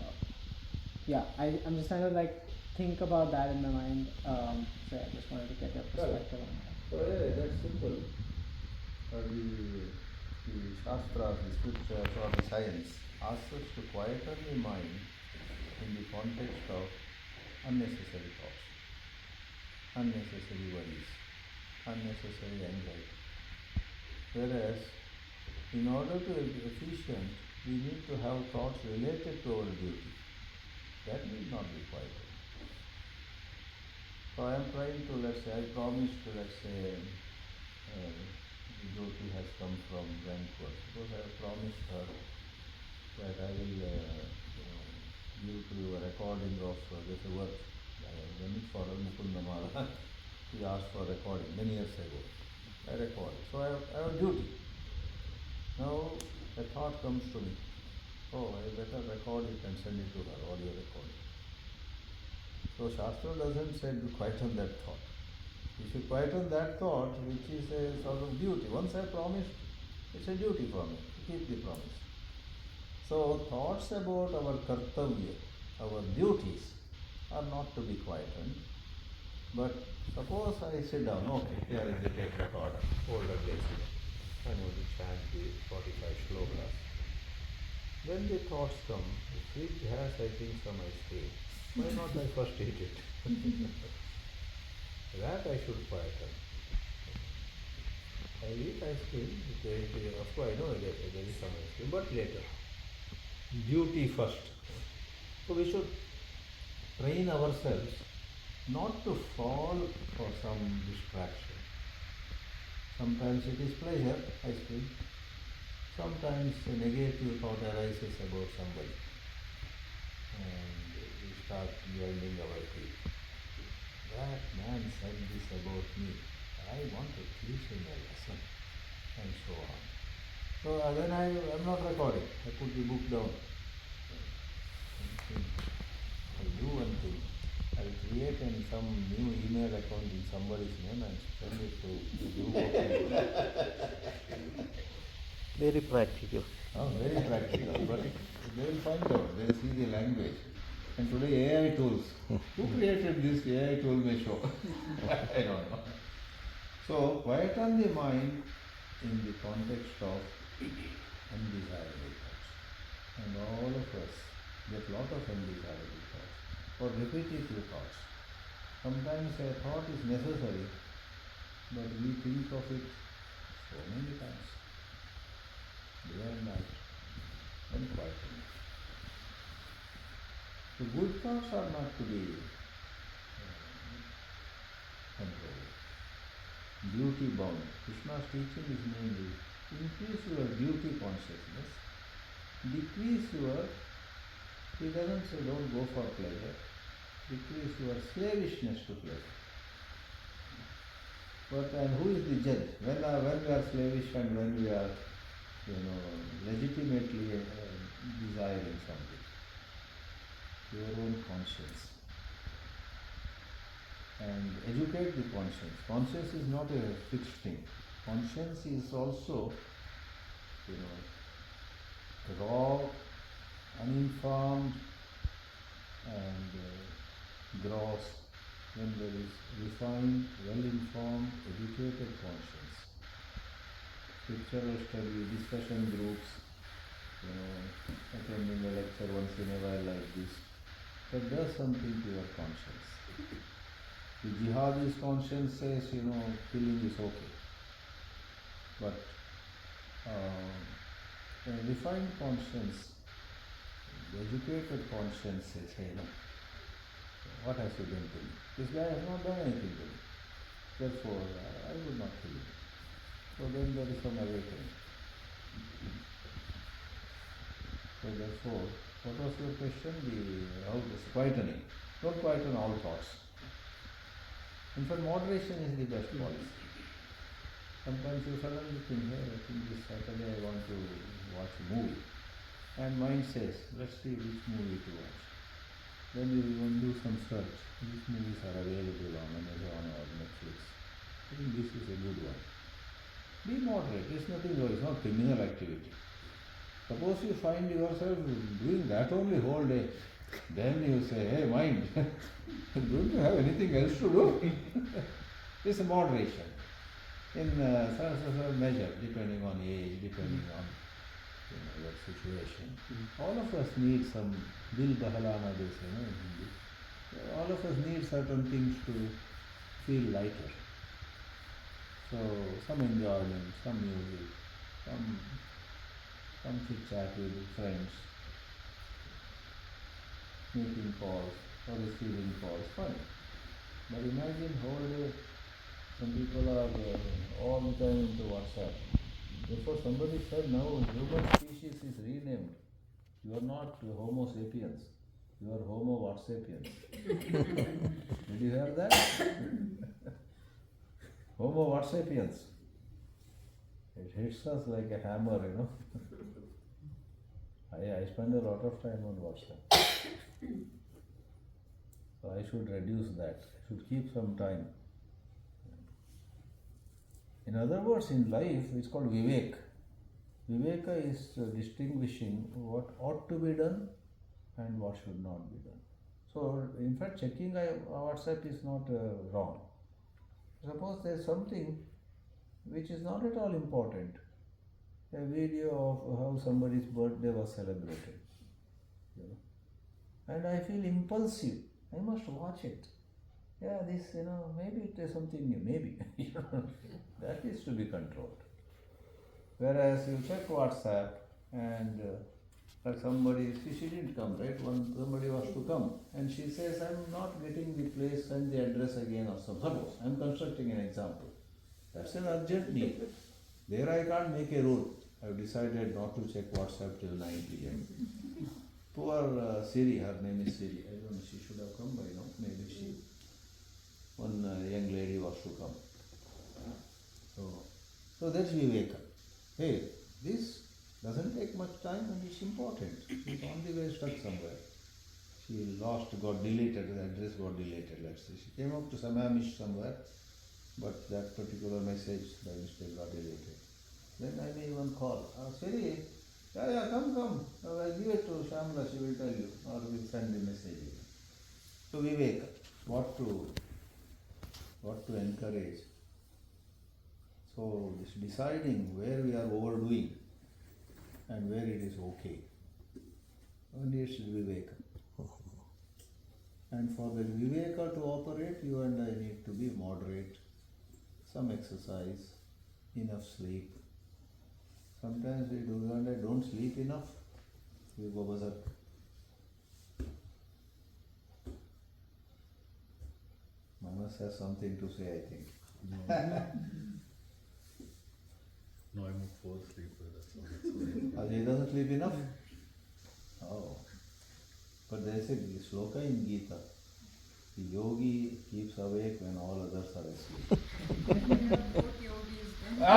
just trying to like think about that in my mind. So I just wanted to get your perspective on that. So that's simple. The Shastras, the scriptures or the science asks us to quieten the mind in the context of unnecessary thoughts, unnecessary worries, unnecessary anxiety. Whereas, in order to be efficient, we need to have thoughts related to our duty. That need not be quieted. So I am trying to, I promised to, Jyoti has come from Vancouver. Suppose I have promised her that I will give to you a recording of this work. I have done it for Mukunda Mala. She asked for recording many years ago. I recorded. So I have a duty. Now a thought comes to me. Oh, I better record it and send it to her, audio recording. So Shastra doesn't say to quieten that thought. You should quieten that thought which is a sort of duty. Once I promised, it's a duty for me to keep the promise. So thoughts about our kartavya, our duties, are not to be quietened. But suppose I sit down, okay, here is the tape recorder, older days ago. I know to chant the 45 shlokas. When the thoughts come, the fridge has, I think, some ice cream. Why not I first eat it? That I should quieten. I eat ice cream, of course I know there is some ice cream, but later. Duty first. So we should train ourselves not to fall for some distraction. Sometimes it is pleasure, ice cream. Sometimes a negative thought arises about somebody. And we start grinding our teeth. That man said this about me. I want to teach him a lesson. And so on. So then I am not recording. I put the book down. I'll do one thing. I'll create some new email account in somebody's name and send it to you. Very practical. Oh, very practical. But they will find out. They will see the language. And today AI tools. Who created this AI tool may show. I don't know. So quieten the mind in the context of undesirable thoughts. And all of us get lot of undesirable thoughts or repetitive thoughts. Sometimes a thought is necessary, but we think of it so many times. Day and night. And quieten it. So good thoughts are not to be controlled. Duty bound. Krishna's teaching is mainly increase your duty consciousness, decrease your, he doesn't say don't go for pleasure, decrease your slavishness to pleasure. But and who is the judge? When we are slavish and when we are, legitimately desiring something. Your own conscience. And educate the conscience. Conscience is not a fixed thing. Conscience is also, raw, uninformed, and gross. When there is refined, well-informed, educated conscience. Scriptural study, discussion groups, attending a lecture once in a while like this, that does something to your conscience. The jihadi's conscience says, killing is okay. But a refined conscience, the educated conscience says, hey, no, what has he done to me? This guy has not done anything to me. Therefore, I would not kill him. So then there is some awakening. So therefore, what was your question? The quietening. Don't quieten all thoughts. In fact, moderation is the best policy. Sometimes you suddenly think, hey, I think this Saturday I want to watch a movie. And mind says, let's see which movie to watch. Then you will do some search. Which movies are available on Amazon or Netflix. I think this is a good one. Be moderate. It's nothing wrong. It's not criminal activity. Suppose you find yourself doing that only whole day. Then you say, hey mind, don't you have anything else to do? It's a moderation. In some measure, depending on age, depending on what situation. All of us need some dil bahalana, they say, in Hindi. All of us need certain things to feel lighter. So some enjoyment, some music, some chit chat with friends, making calls or receiving calls, fine. But imagine whole day, some people are all the time into WhatsApp. Therefore somebody said now human species is renamed. You are not Homo sapiens, you are Homo WhatsAppians. Did you hear that? Homo WhatsAppians. It hits us like a hammer, I spend a lot of time on WhatsApp. So I should reduce that. I should keep some time. In other words, in life, it's called Vivek. Viveka is distinguishing what ought to be done and what should not be done. So, in fact, checking WhatsApp is not wrong. Suppose there is something which is not at all important. A video of how somebody's birthday was celebrated. And I feel impulsive. I must watch it. Yeah, this, maybe it is something new. Maybe. That is to be controlled. Whereas you check WhatsApp and like somebody, she didn't come, right? Somebody was to come and she says, I'm not getting the place and the address again or something. Suppose, I'm constructing an example. That's an urgent need. There I can't make a rule. I've decided not to check WhatsApp till 9 p.m. Poor Siri, her name is Siri. I don't know, she should have come by now. Maybe one young lady was to come. So that's Viveka. Hey, this doesn't take much time and it's important. She's on the way stuck somewhere. She got deleted, the address got deleted, let's say. She came up to Samamish somewhere, but that particular message by mistake got deleted. Then I may even call, Siri, yeah, come. I'll give it to Shamla, she will tell you, or we'll send the message. So Viveka, what to encourage. So this deciding where we are overdoing and where it is okay. Only it's Viveka. And for the Viveka to operate, you and I need to be moderate, some exercise, enough sleep. Sometimes we do and I don't sleep enough, we go berserk. Manas has something to say, I think. No, I'm a poor sleeper, that's all. He doesn't sleep enough? Oh. But there is a sloka in Gita. The yogi keeps awake when all others are asleep. Both yogis then.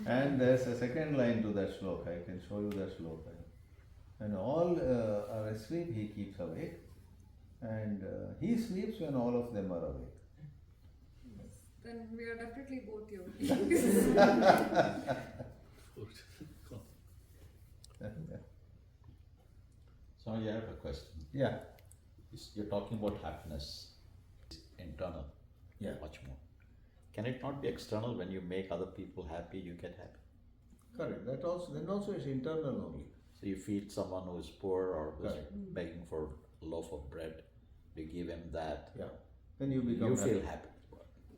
And And there's a second line to that sloka. I can show you that sloka. When all are asleep, he keeps awake. And he sleeps when all of them are awake. Then we are definitely both yogis. So I have a question. Yeah. You're talking about happiness. It's internal. Yeah. Much more. Can it not be external? When you make other people happy, you get happy? Correct. Then also it's internal only. So you feed someone who is poor or who's Correct. begging for a loaf of bread. You give him that. Yeah. Then you become You happy. feel happy.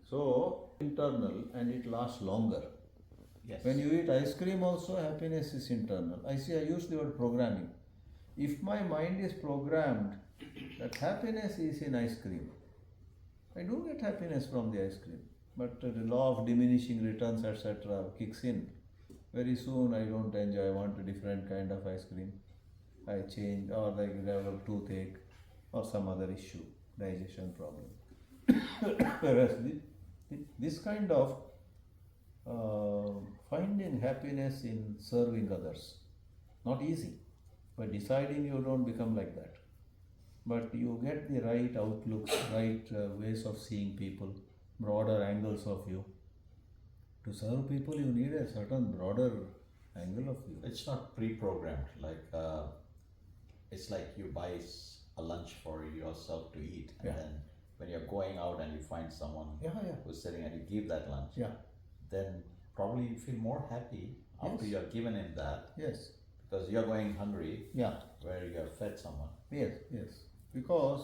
So internal and it lasts longer. Yes. When you eat ice cream also, happiness is internal. I use the word programming. If my mind is programmed that happiness is in ice cream, I do get happiness from the ice cream. But the law of diminishing returns, etc. kicks in. Very soon I don't enjoy, I want a different kind of ice cream. I change, or I develop toothache or some other issue, digestion problem. Whereas this kind of finding happiness in serving others, not easy. By deciding you don't become like that. But you get the right outlooks, right ways of seeing people, broader angles of view. To serve people, you need a certain broader angle of view. It's not pre-programmed. It's like you buy a lunch for yourself to eat, and Yeah. then when you're going out and you find someone Yeah. who's sitting and you give that lunch, Yeah. then probably you feel more happy after Yes. you're given him that, Yes. because you're going hungry Yeah. where you have fed someone. Yes. Because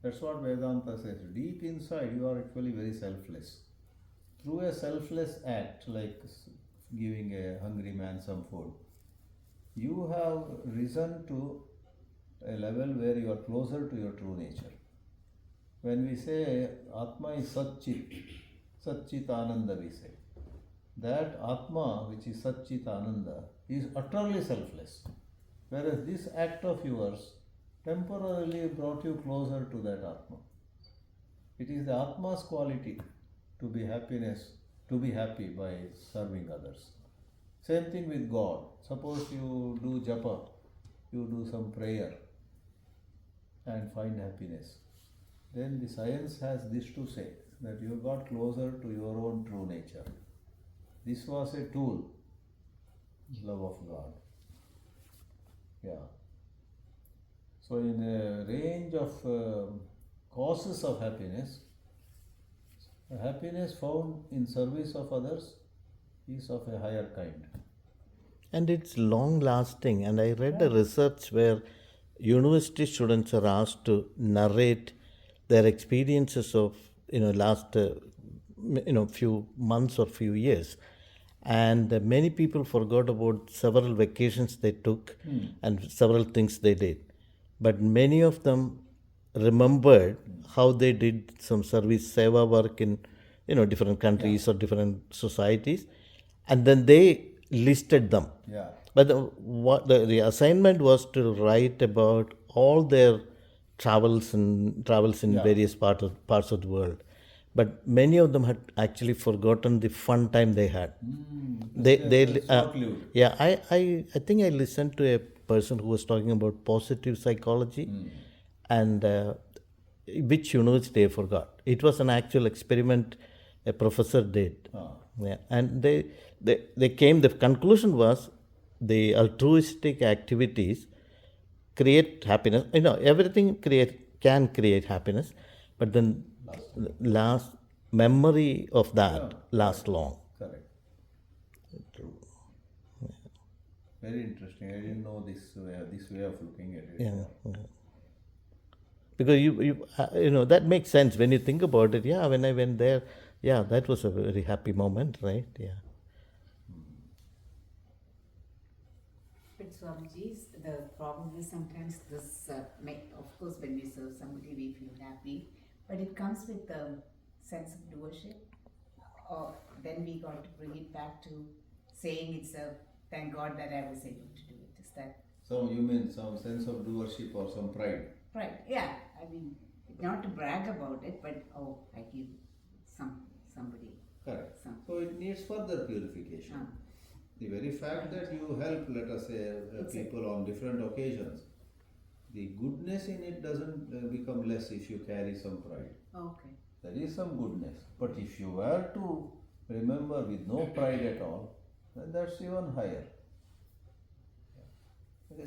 that's what Vedanta says. Deep inside, you are actually very selfless. Through a selfless act, like giving a hungry man some food, you have risen to a level where you are closer to your true nature. When we say Atma is Satchit Ananda, we say. That Atma, which is Satchit Ananda, is utterly selfless. Whereas this act of yours temporarily brought you closer to that Atma. It is the Atma's quality to be happy by serving others. Same thing with God. Suppose you do japa, you do some prayer and find happiness. Then the science has this to say, that you got closer to your own true nature. This was a tool, love of God. Yeah. So in a range of causes of happiness, happiness found in service of others is of a higher kind. And it's long lasting. And I read a research where university students are asked to narrate their experiences of last few months or few years, and many people forgot about several vacations they took and several things they did, but many of them remembered how they did some service seva work in different countries or different societies, and then they listed them. Yeah. But the assignment was to write about all their travels in various parts of the world. But many of them had actually forgotten the fun time they had. Short-lived. Yeah, I think I listened to a person who was talking about positive psychology, and which university I forgot. It was an actual experiment a professor did. Yeah, and they came. The conclusion was the altruistic activities create happiness. Everything can create happiness, but then last memory of that lasts long. Correct. True. Very interesting. I didn't know this way of looking at it. Yeah. Because you that makes sense when you think about it. Yeah, when I went there, that was a very happy moment, right? Yeah. But Swamiji, the problem is sometimes this, of course when we serve somebody we feel happy, but it comes with a sense of doership, or then we got to bring it back to saying it's a thank God that I was able to do it. Is that? So you mean some sense of doership or some pride? Right, yeah. I mean, not to brag about it, but I give somebody. Correct. Some. So it needs further purification. The very fact that you help, let us say, people on different occasions, the goodness in it doesn't become less if you carry some pride. Okay. There is some goodness. But if you were to remember with no pride at all, then that's even higher.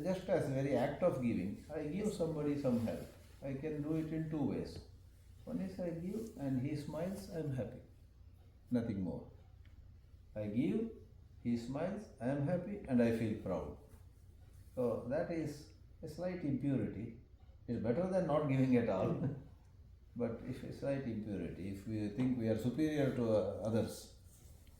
Just as a very act of giving, I give somebody some help. I can do it in two ways. One is I give and he smiles, I am happy. Nothing more. I give, he smiles, I am happy and I feel proud. So that is a slight impurity. It's better than not giving at all. But if a slight impurity, if we think we are superior to others,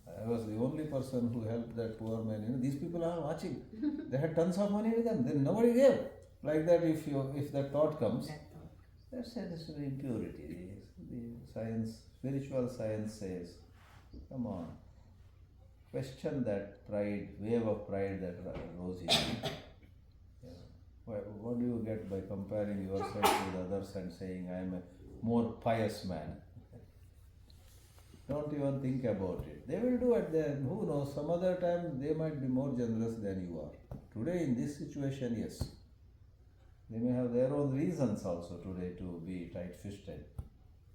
I was the only person who helped that poor man. These people are watching. They had tons of money with them. Then nobody gave. Like that, if that thought comes, that's an impurity. The science, spiritual science says, come on, question that pride, wave of pride that rose in you. What do you get by comparing yourself with others and saying, I am a more pious man? Don't even think about it. They will do it then. Who knows? Some other time they might be more generous than you are. Today in this situation, yes. They may have their own reasons also today to be tight-fisted.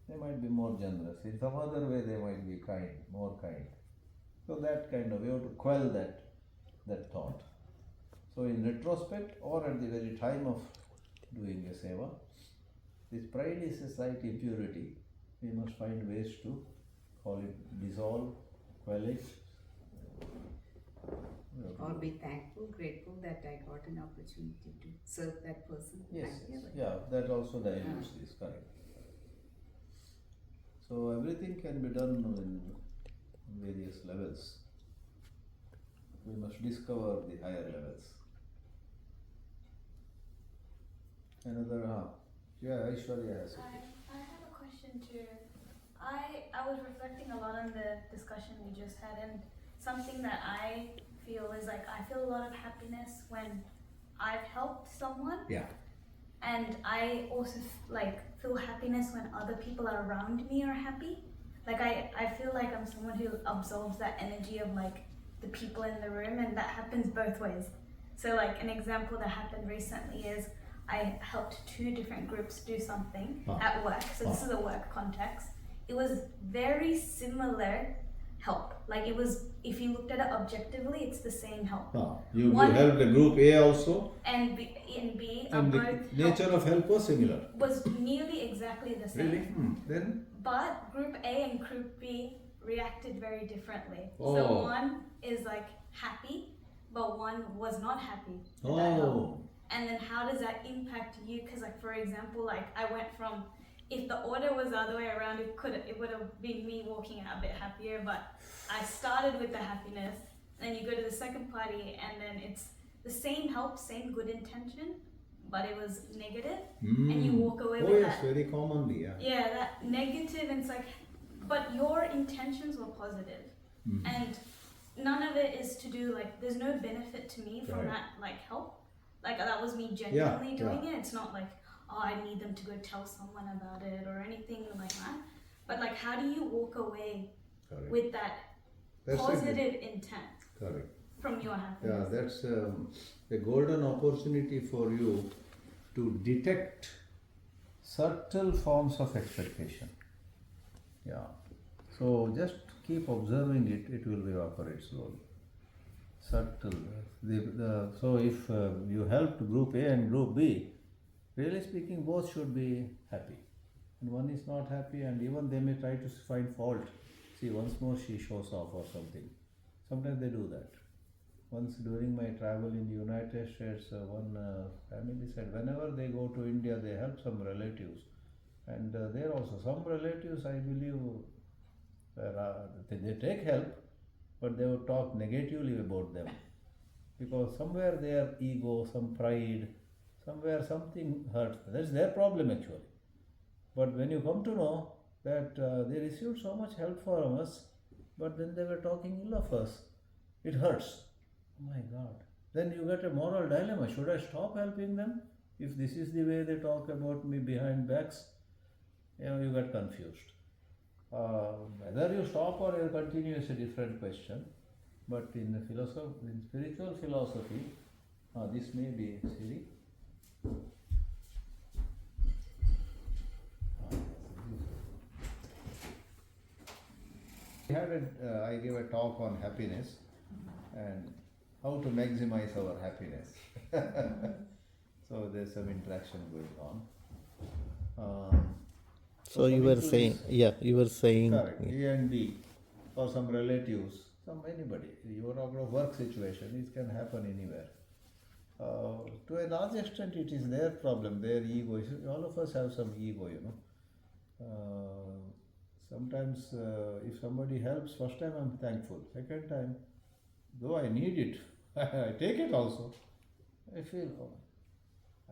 They might be more generous. In some other way they might be kind, more kind. So that kind of, you have to quell that thought. So in retrospect or at the very time of doing a seva, this pride is a slight impurity. We must find ways to call it dissolve, quell it. Or be thankful, grateful that I got an opportunity to serve that person. Yes, yeah, that also dilutes this, correct. So everything can be done in various levels. We must discover the higher levels. Another, Aishwarya has it. I have a question too. I was reflecting a lot on the discussion we just had, and something that I feel is like I feel a lot of happiness when I've helped someone. Yeah. And I also feel happiness when other people around me are happy. Like I feel like I'm someone who absorbs that energy of like the people in the room, and that happens both ways. So like an example that happened recently is I helped 2 different groups do something at work. So this is a work context. It was very similar help. Like it was, if you looked at it objectively, it's the same help. You helped the group A also, and B are and the both nature of help was similar. was nearly exactly the same. Really? Then? But group A and group B reacted very differently. Oh. So one is like happy, but one was not happy with that help. And then how does that impact you? Because like for example, like I went from, if the order was the other way around, it would have been me walking out a bit happier, but I started with the happiness, and then you go to the second party and then it's the same help, same good intention, but it was negative, and you walk away with that. Very commonly, yeah. Yeah, that negative, and it's like, but your intentions were positive, and none of it is to do like, there's no benefit to me from that like help. Like that was me genuinely doing it. It's not like, oh, I need them to go tell someone about it or anything like that. But like, how do you walk away with that's positive intent from your happiness? Yeah, that's a golden opportunity for you to detect subtle forms of expectation. Yeah. So just keep observing it, it will evaporate slowly. Subtle. So if you helped group A and group B, really speaking, both should be happy. And one is not happy, and even they may try to find fault. See, once more she shows off or something. Sometimes they do that. Once during my travel in the United States, one family said whenever they go to India, they help some relatives. And there also, some relatives, I believe, they take help, but they would talk negatively about them. Because somewhere their ego, some pride, somewhere something hurts. That's their problem actually. But when you come to know that they received so much help from us, but then they were talking ill of us, it hurts. Oh my God. Then you get a moral dilemma. Should I stop helping them? If this is the way they talk about me behind backs, you get confused. Whether you stop or you continue is a different question. But in spiritual philosophy, this may be Siri. I gave a talk on happiness and how to maximize our happiness. So there's some interaction going on. So you were saying, you were saying. Correct. A and B, or some relatives, anybody. You are talking of work situation, it can happen anywhere. To a large extent, it is their problem, their ego. All of us have some ego, Sometimes if somebody helps, first time I'm thankful. Second time, though I need it, I take it also. I feel,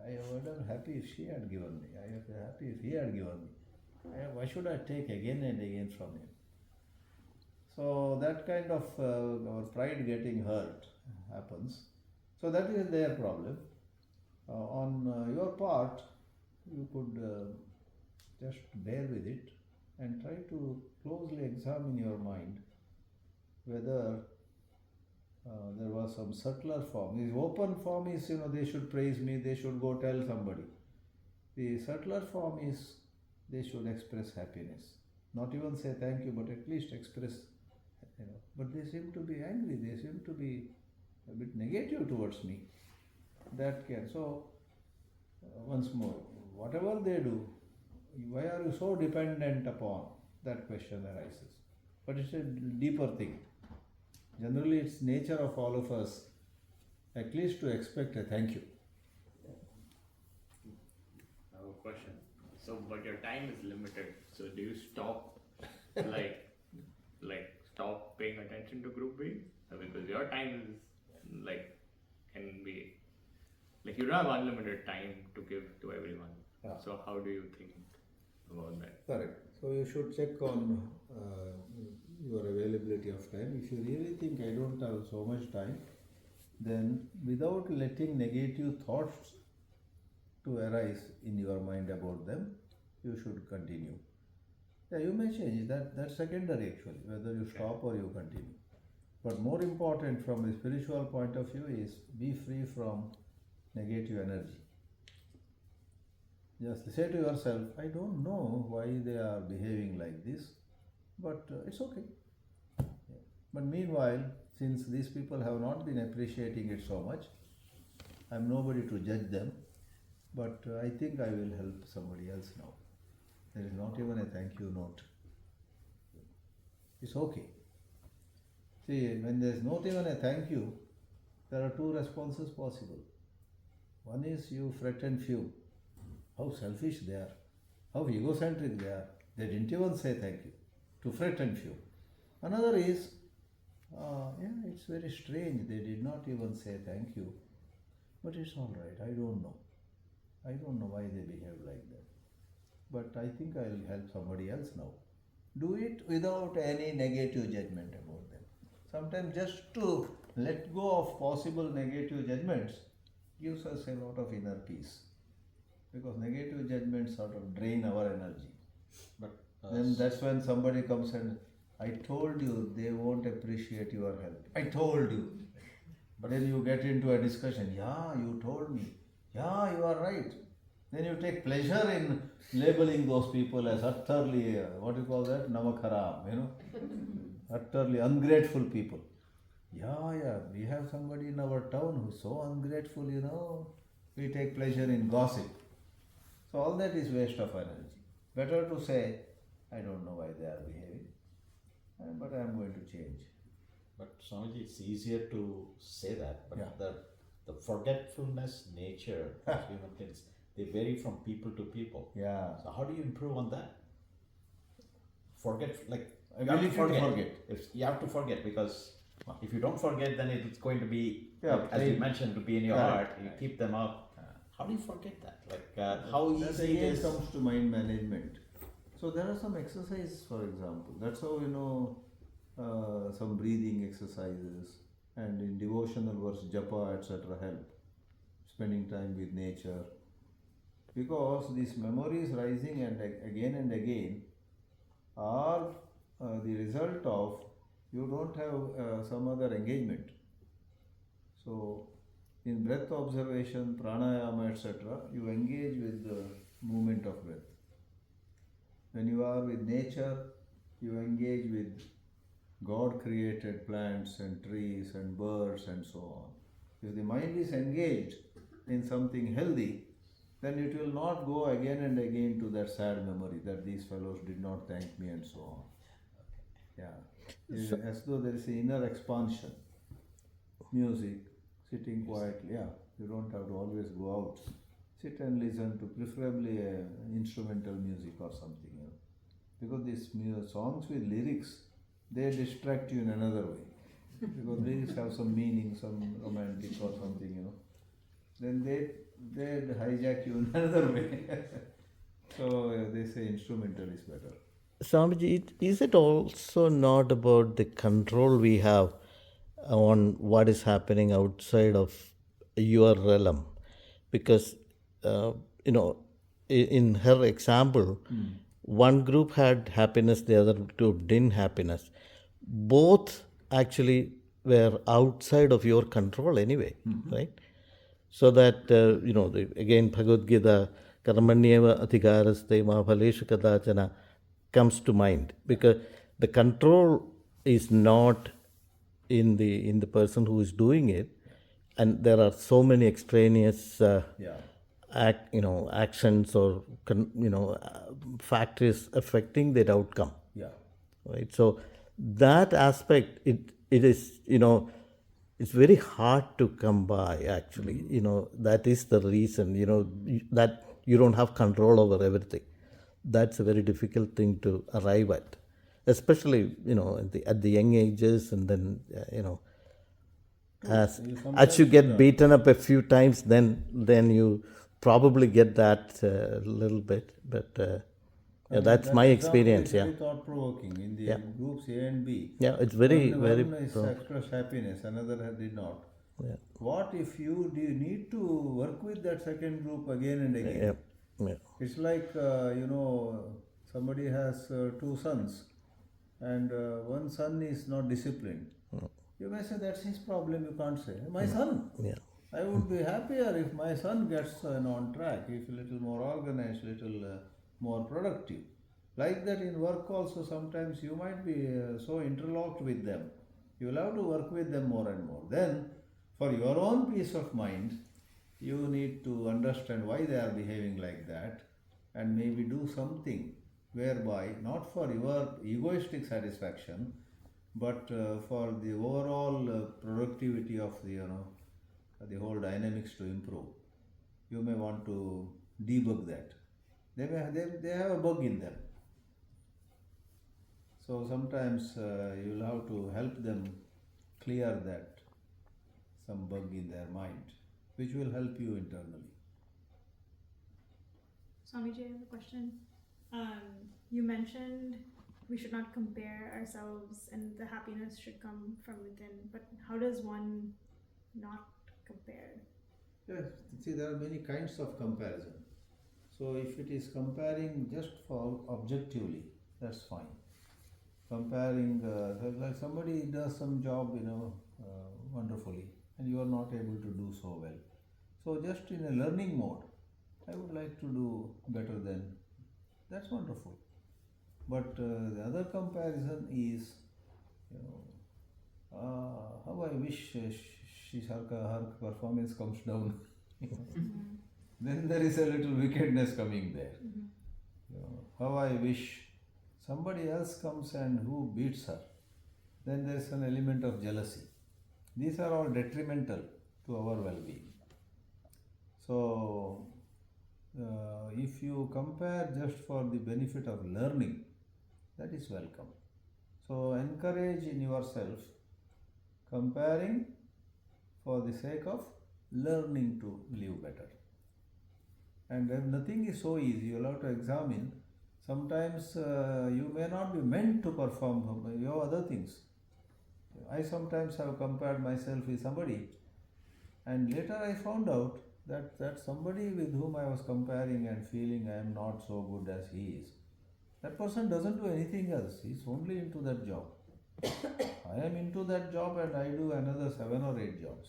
I would have been happy if she had given me. I would be happy if he had given me. Why should I take again and again from him? So that kind of our pride getting hurt happens. So that is their problem. On your part, you could just bear with it and try to closely examine your mind whether there was some subtler form. The open form is, they should praise me, they should go tell somebody. The subtler form is they should express happiness. Not even say thank you, but at least express, But they seem to be angry, they seem to be a bit negative towards me. That can. So, once more, whatever they do, why are you so dependent upon? That question arises. But it's a deeper thing. Generally, it's nature of all of us, at least to expect a thank you. I have a question. So, but your time is limited. So, do you stop, like stop paying attention to group B? Because your time is can be you don't have unlimited time to give to everyone. Yeah. So, how do you think about that? Correct. So you should check on your availability of time. If you really think I don't have so much time, then without letting negative thoughts to arise in your mind about them, you should continue. Yeah, you may change that. That's secondary actually, whether you stop or you continue. But more important from a spiritual point of view is be free from negative energy. Just say to yourself, I don't know why they are behaving like this, but it's okay. Yeah. But meanwhile, since these people have not been appreciating it so much, I'm nobody to judge them, but I think I will help somebody else now. There is not even a thank you note. It's okay. See, when there is not even a thank you, there are two responses possible. One is you fret and fume. How selfish they are, how egocentric they are. They didn't even say thank you, to fret and fume. Another is, it's very strange, they did not even say thank you, but it's all right, I don't know. I don't know why they behave like that. But I think I will help somebody else now. Do it without any negative judgment about them. Sometimes just to let go of possible negative judgments gives us a lot of inner peace. Because negative judgments sort of drain our energy. But then that's when somebody comes and, I told you they won't appreciate your help. I told you. But then you get into a discussion, yeah, you told me. Yeah, you are right. Then you take pleasure in labeling those people as utterly, what do you call that? Namakharam, utterly ungrateful people. Yeah, we have somebody in our town who's so ungrateful, we take pleasure in gossip. So all that is waste of energy. Better to say, I don't know why they are behaving, but I am going to change. But Swamiji, it's easier to say that, but Yeah. the forgetfulness nature of human things, they vary from people to people. Yeah. So how do you improve on that? Forget, I really forget. You have to forget, because if you don't forget, then it's going to be, Yeah, as you mentioned, to be in your Correct, heart. You correct. keep them up. How do you forget that? How That easy it again is? comes to mind management. So there are some exercises, for example. That's how some breathing exercises, and in devotional verse, japa, etc. help. Spending time with nature. Because these memories rising and again are the result of you don't have some other engagement. So, in breath observation, pranayama, etc., you engage with the movement of breath. When you are with nature, you engage with God created plants and trees and birds and so on. If the mind is engaged in something healthy, then it will not go again and again to that sad memory that these fellows did not thank me and so on. Yeah. As though there is an inner expansion. Music, sitting quietly, you don't have to always go out. Sit and listen to preferably instrumental music or something. Because these songs with lyrics, they distract you in another way. Because lyrics have some meaning, some romantic or something, Then they hijack you in another way. So they say instrumental is better. Swamiji, is it also not about the control we have on what is happening outside of your realm? Because, in her example, one group had happiness, the other group didn't happiness. Both actually were outside of your control anyway, right? So that, again, Bhagavad Gita, Karmanyeva Adhikaraste ma phaleshu kadachana comes to mind, because the control is not in the person who is doing it, and there are so many extraneous actions or factors affecting that outcome. Right. So that aspect, it is it's very hard to come by. Actually, that is the reason. That you don't have control over everything. That's a very difficult thing to arrive at, especially at the young ages, and then as you get beaten up a few times, then you probably get that little bit. But that's my experience. Very thought provoking in the groups A and B. Yeah, it's very one very. One is expressed happiness, another did not. Yeah. What if you need to work with that second group again and again? Yeah. It's like somebody has two sons, and one son is not disciplined. You may say that's his problem. You can't say my son. Yeah. I would be happier if my son gets on track, if a little more organized, little more productive. Like that in work also, sometimes you might be so interlocked with them. You will have to work with them more and more. Then, for your own peace of mind, you need to understand why they are behaving like that, and maybe do something whereby, not for your egoistic satisfaction, but for the overall productivity of the whole dynamics to improve. You may want to debug that. They have a bug in them. So sometimes you will have to help them clear that, some bug in their mind, which will help you internally. Swamiji, I have a question. You mentioned we should not compare ourselves and the happiness should come from within, but how does one not compare? Yes, see, there are many kinds of comparison. So if it is comparing just for objectively, that's fine. Comparing, like somebody does some job, wonderfully, and you are not able to do so well. So just in a learning mode, I would like to do better than, that's wonderful. But the other comparison is, how I wish her performance comes down. Then there is a little wickedness coming there. How I wish somebody else comes and who beats her. Then there is an element of jealousy. These are all detrimental to our well-being. So, if you compare just for the benefit of learning, that is welcome. So, encourage in yourself comparing for the sake of learning to live better. And if nothing is so easy, you will have to examine. Sometimes you may not be meant to perform, you have other things. I sometimes have compared myself with somebody, and later I found out that somebody with whom I was comparing and feeling I am not so good as he is, that person doesn't do anything else, he is only into that job. I am into that job and I do another 7 or 8 jobs.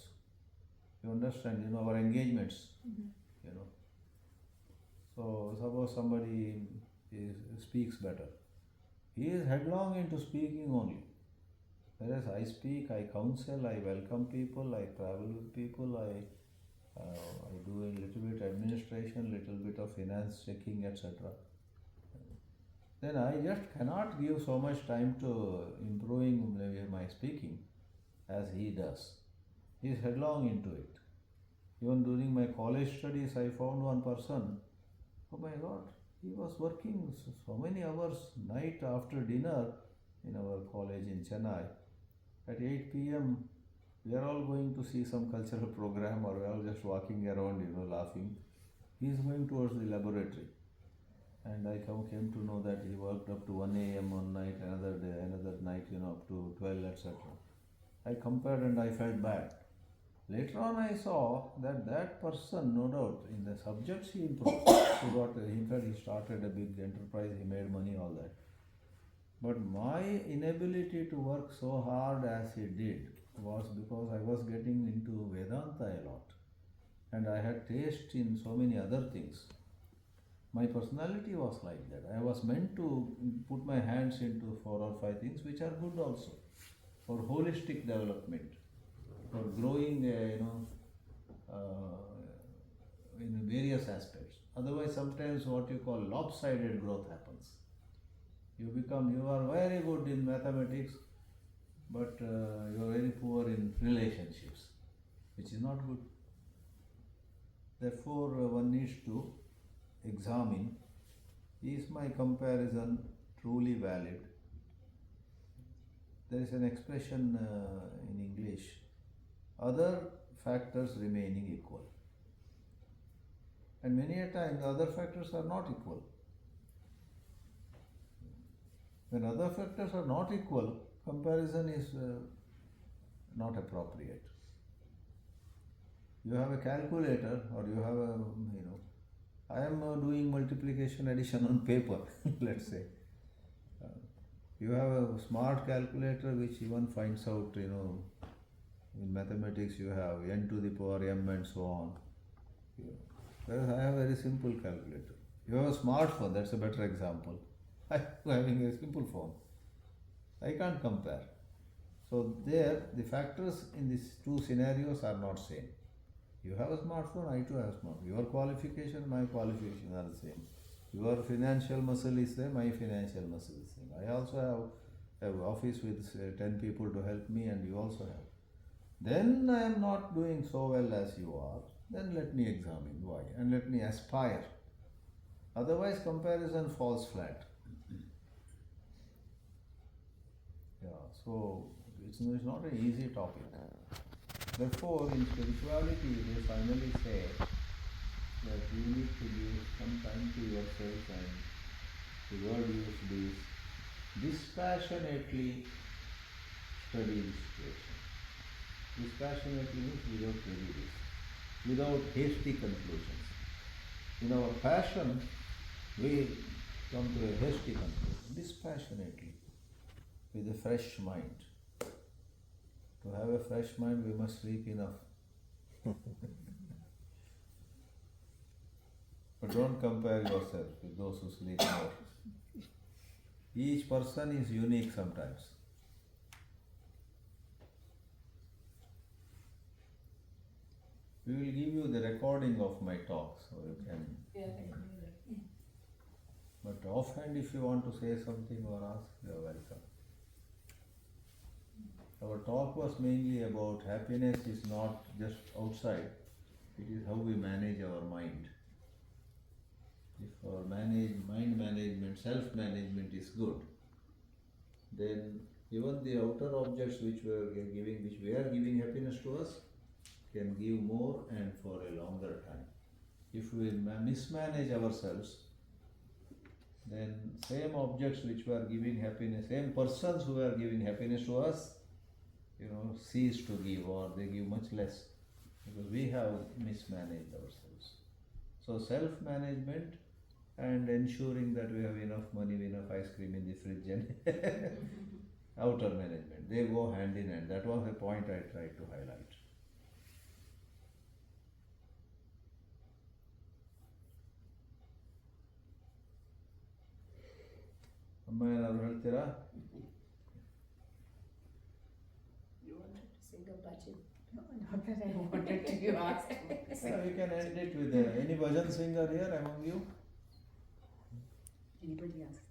You understand, our engagements, So suppose somebody speaks better. He is headlong into speaking only. Whereas I speak, I counsel, I welcome people, I travel with people, I do a little bit administration, little bit of finance checking, etc. Then I just cannot give so much time to improving my speaking as he does. He is headlong into it. Even during my college studies, I found one person, oh my God, he was working so many hours night after dinner in our college in Chennai. At 8 p.m., we are all going to see some cultural program or we are all just walking around, laughing. He is going towards the laboratory. And I came to know that he worked up to 1 a.m. one night, another day, another night, up to 12, etc. I compared and I felt bad. Later on I saw that person, no doubt, in the subjects he improved. In fact, he started a big enterprise, he made money, all that. But my inability to work so hard as he did was because I was getting into Vedanta a lot. And I had taste in so many other things. My personality was like that. I was meant to put my hands into 4 or 5 things which are good also. For holistic development. For growing, in various aspects. Otherwise, sometimes what you call lopsided growth happens. You are very good in mathematics, but you are very poor in relationships, which is not good. Therefore, one needs to examine, is my comparison truly valid? There is an expression in English, other factors remaining equal. And many a time the other factors are not equal. When other factors are not equal, comparison is not appropriate. You have a calculator or you have a, I am doing multiplication addition on paper, let's say. You have a smart calculator which even finds out, in mathematics you have n to the power m and so on. Whereas I have a very simple calculator. You have a smartphone, that's a better example. I am having a simple phone. I can't compare. So there, the factors in these two scenarios are not same. You have a smartphone, I too have a smartphone. Your qualification, my qualification are the same. Your financial muscle is same, my financial muscle is same. I also have an office with 10 people to help me and you also have. Then I am not doing so well as you are. Then let me examine why and let me aspire. Otherwise comparison falls flat. So it's not an easy topic. Therefore, in spirituality, they finally say that you need to give some time to yourself, and the word used is dispassionately study the situation. Dispassionately means without prejudice, without hasty conclusions. In our passion, we come to a hasty conclusion. Dispassionately, with a fresh mind. To have a fresh mind, we must sleep enough. But don't compare yourself with those who sleep more. Each person is unique sometimes. We will give you the recording of my talk, so you can. Yeah, I can do that. But offhand, if you want to say something or ask, you are welcome. Our talk was mainly about happiness is not just outside, it is how we manage our mind. If our mind management, self-management is good, then even the outer objects which we are giving happiness to us, can give more and for a longer time. If we mismanage ourselves, then same objects which were giving happiness, same persons who are giving happiness to us, cease to give, or they give much less because we have mismanaged ourselves. So self-management and ensuring that we have enough money, enough ice cream in the fridge outer management. They go hand in hand. That was a point I tried to highlight. ಅಮ್ಮ ಏನಾದ್ರು ಹೇಳ್ತೀರಾ? You wanted to sing a bhajan? No, not that I wanted to. You asked. We can end it with any bhajan singer here among you? Anybody else?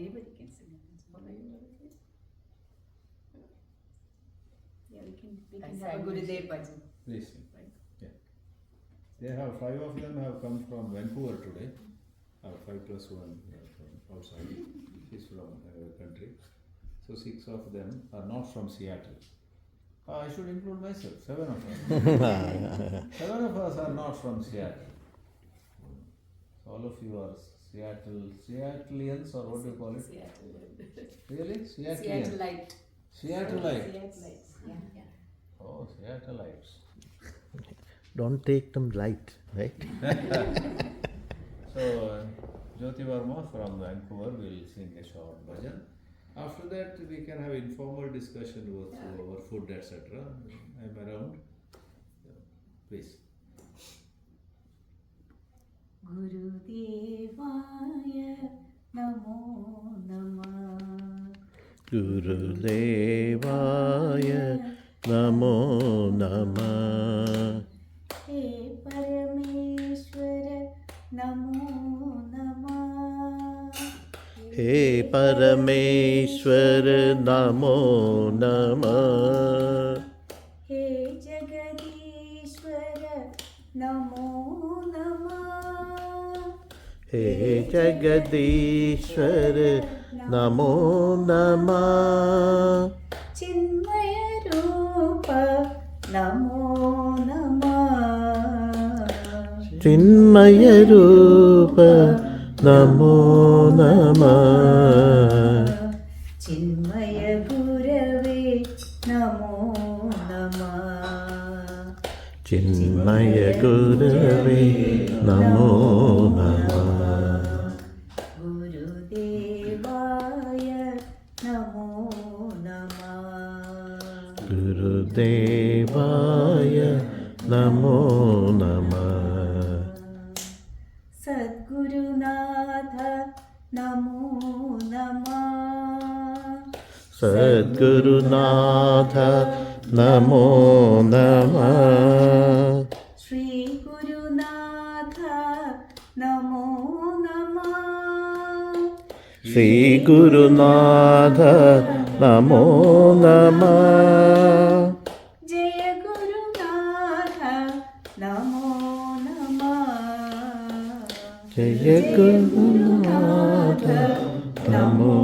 Anybody can sing. Yeah, we can I have a sang Gurudev Gurudev bhajan. Please sing. Right. Yeah. They have 5 of them have come from Vancouver today. 5 plus 1 from outside. He's from our country. So 6 of them are not from Seattle. I should include myself. 7 of us. 7 of us are not from Seattle. All of you are Seattleians, or what do you call it? Seattle. Really? Seattleite. Seattleite. Seattleites. Yeah. Oh, Seattleites. Don't take them light, right? So, Jyoti Verma from Vancouver will sing a short bhajan. After that, we can have informal discussion with our food, etc. I'm around. Please. Gurudevaya Namo Namah. Gurudevaya Namo Namah. He Parameshwara Namo Namah. He Parameshwara Namo Namah. He Jagadishwara Namo Namah. He Jagadishwara Namo Namah. Chinmaya Rupa Namo Namah. Chinmaya Rupa Namo Namah. Chinmaya Gurave Namo Namah. Chinmaya Gurave Namo Namah. Gurudevaya Namo Namah. Gurudevaya Namo Namah. Sadgurunatha Namo Namah. Sadgurunatha Namo Namah. Shri Gurunatha Namo Namah. Shri Gurunatha Namo Namah. Jaya Gurunatha Namo Namah. Jaya Gurunatha Namo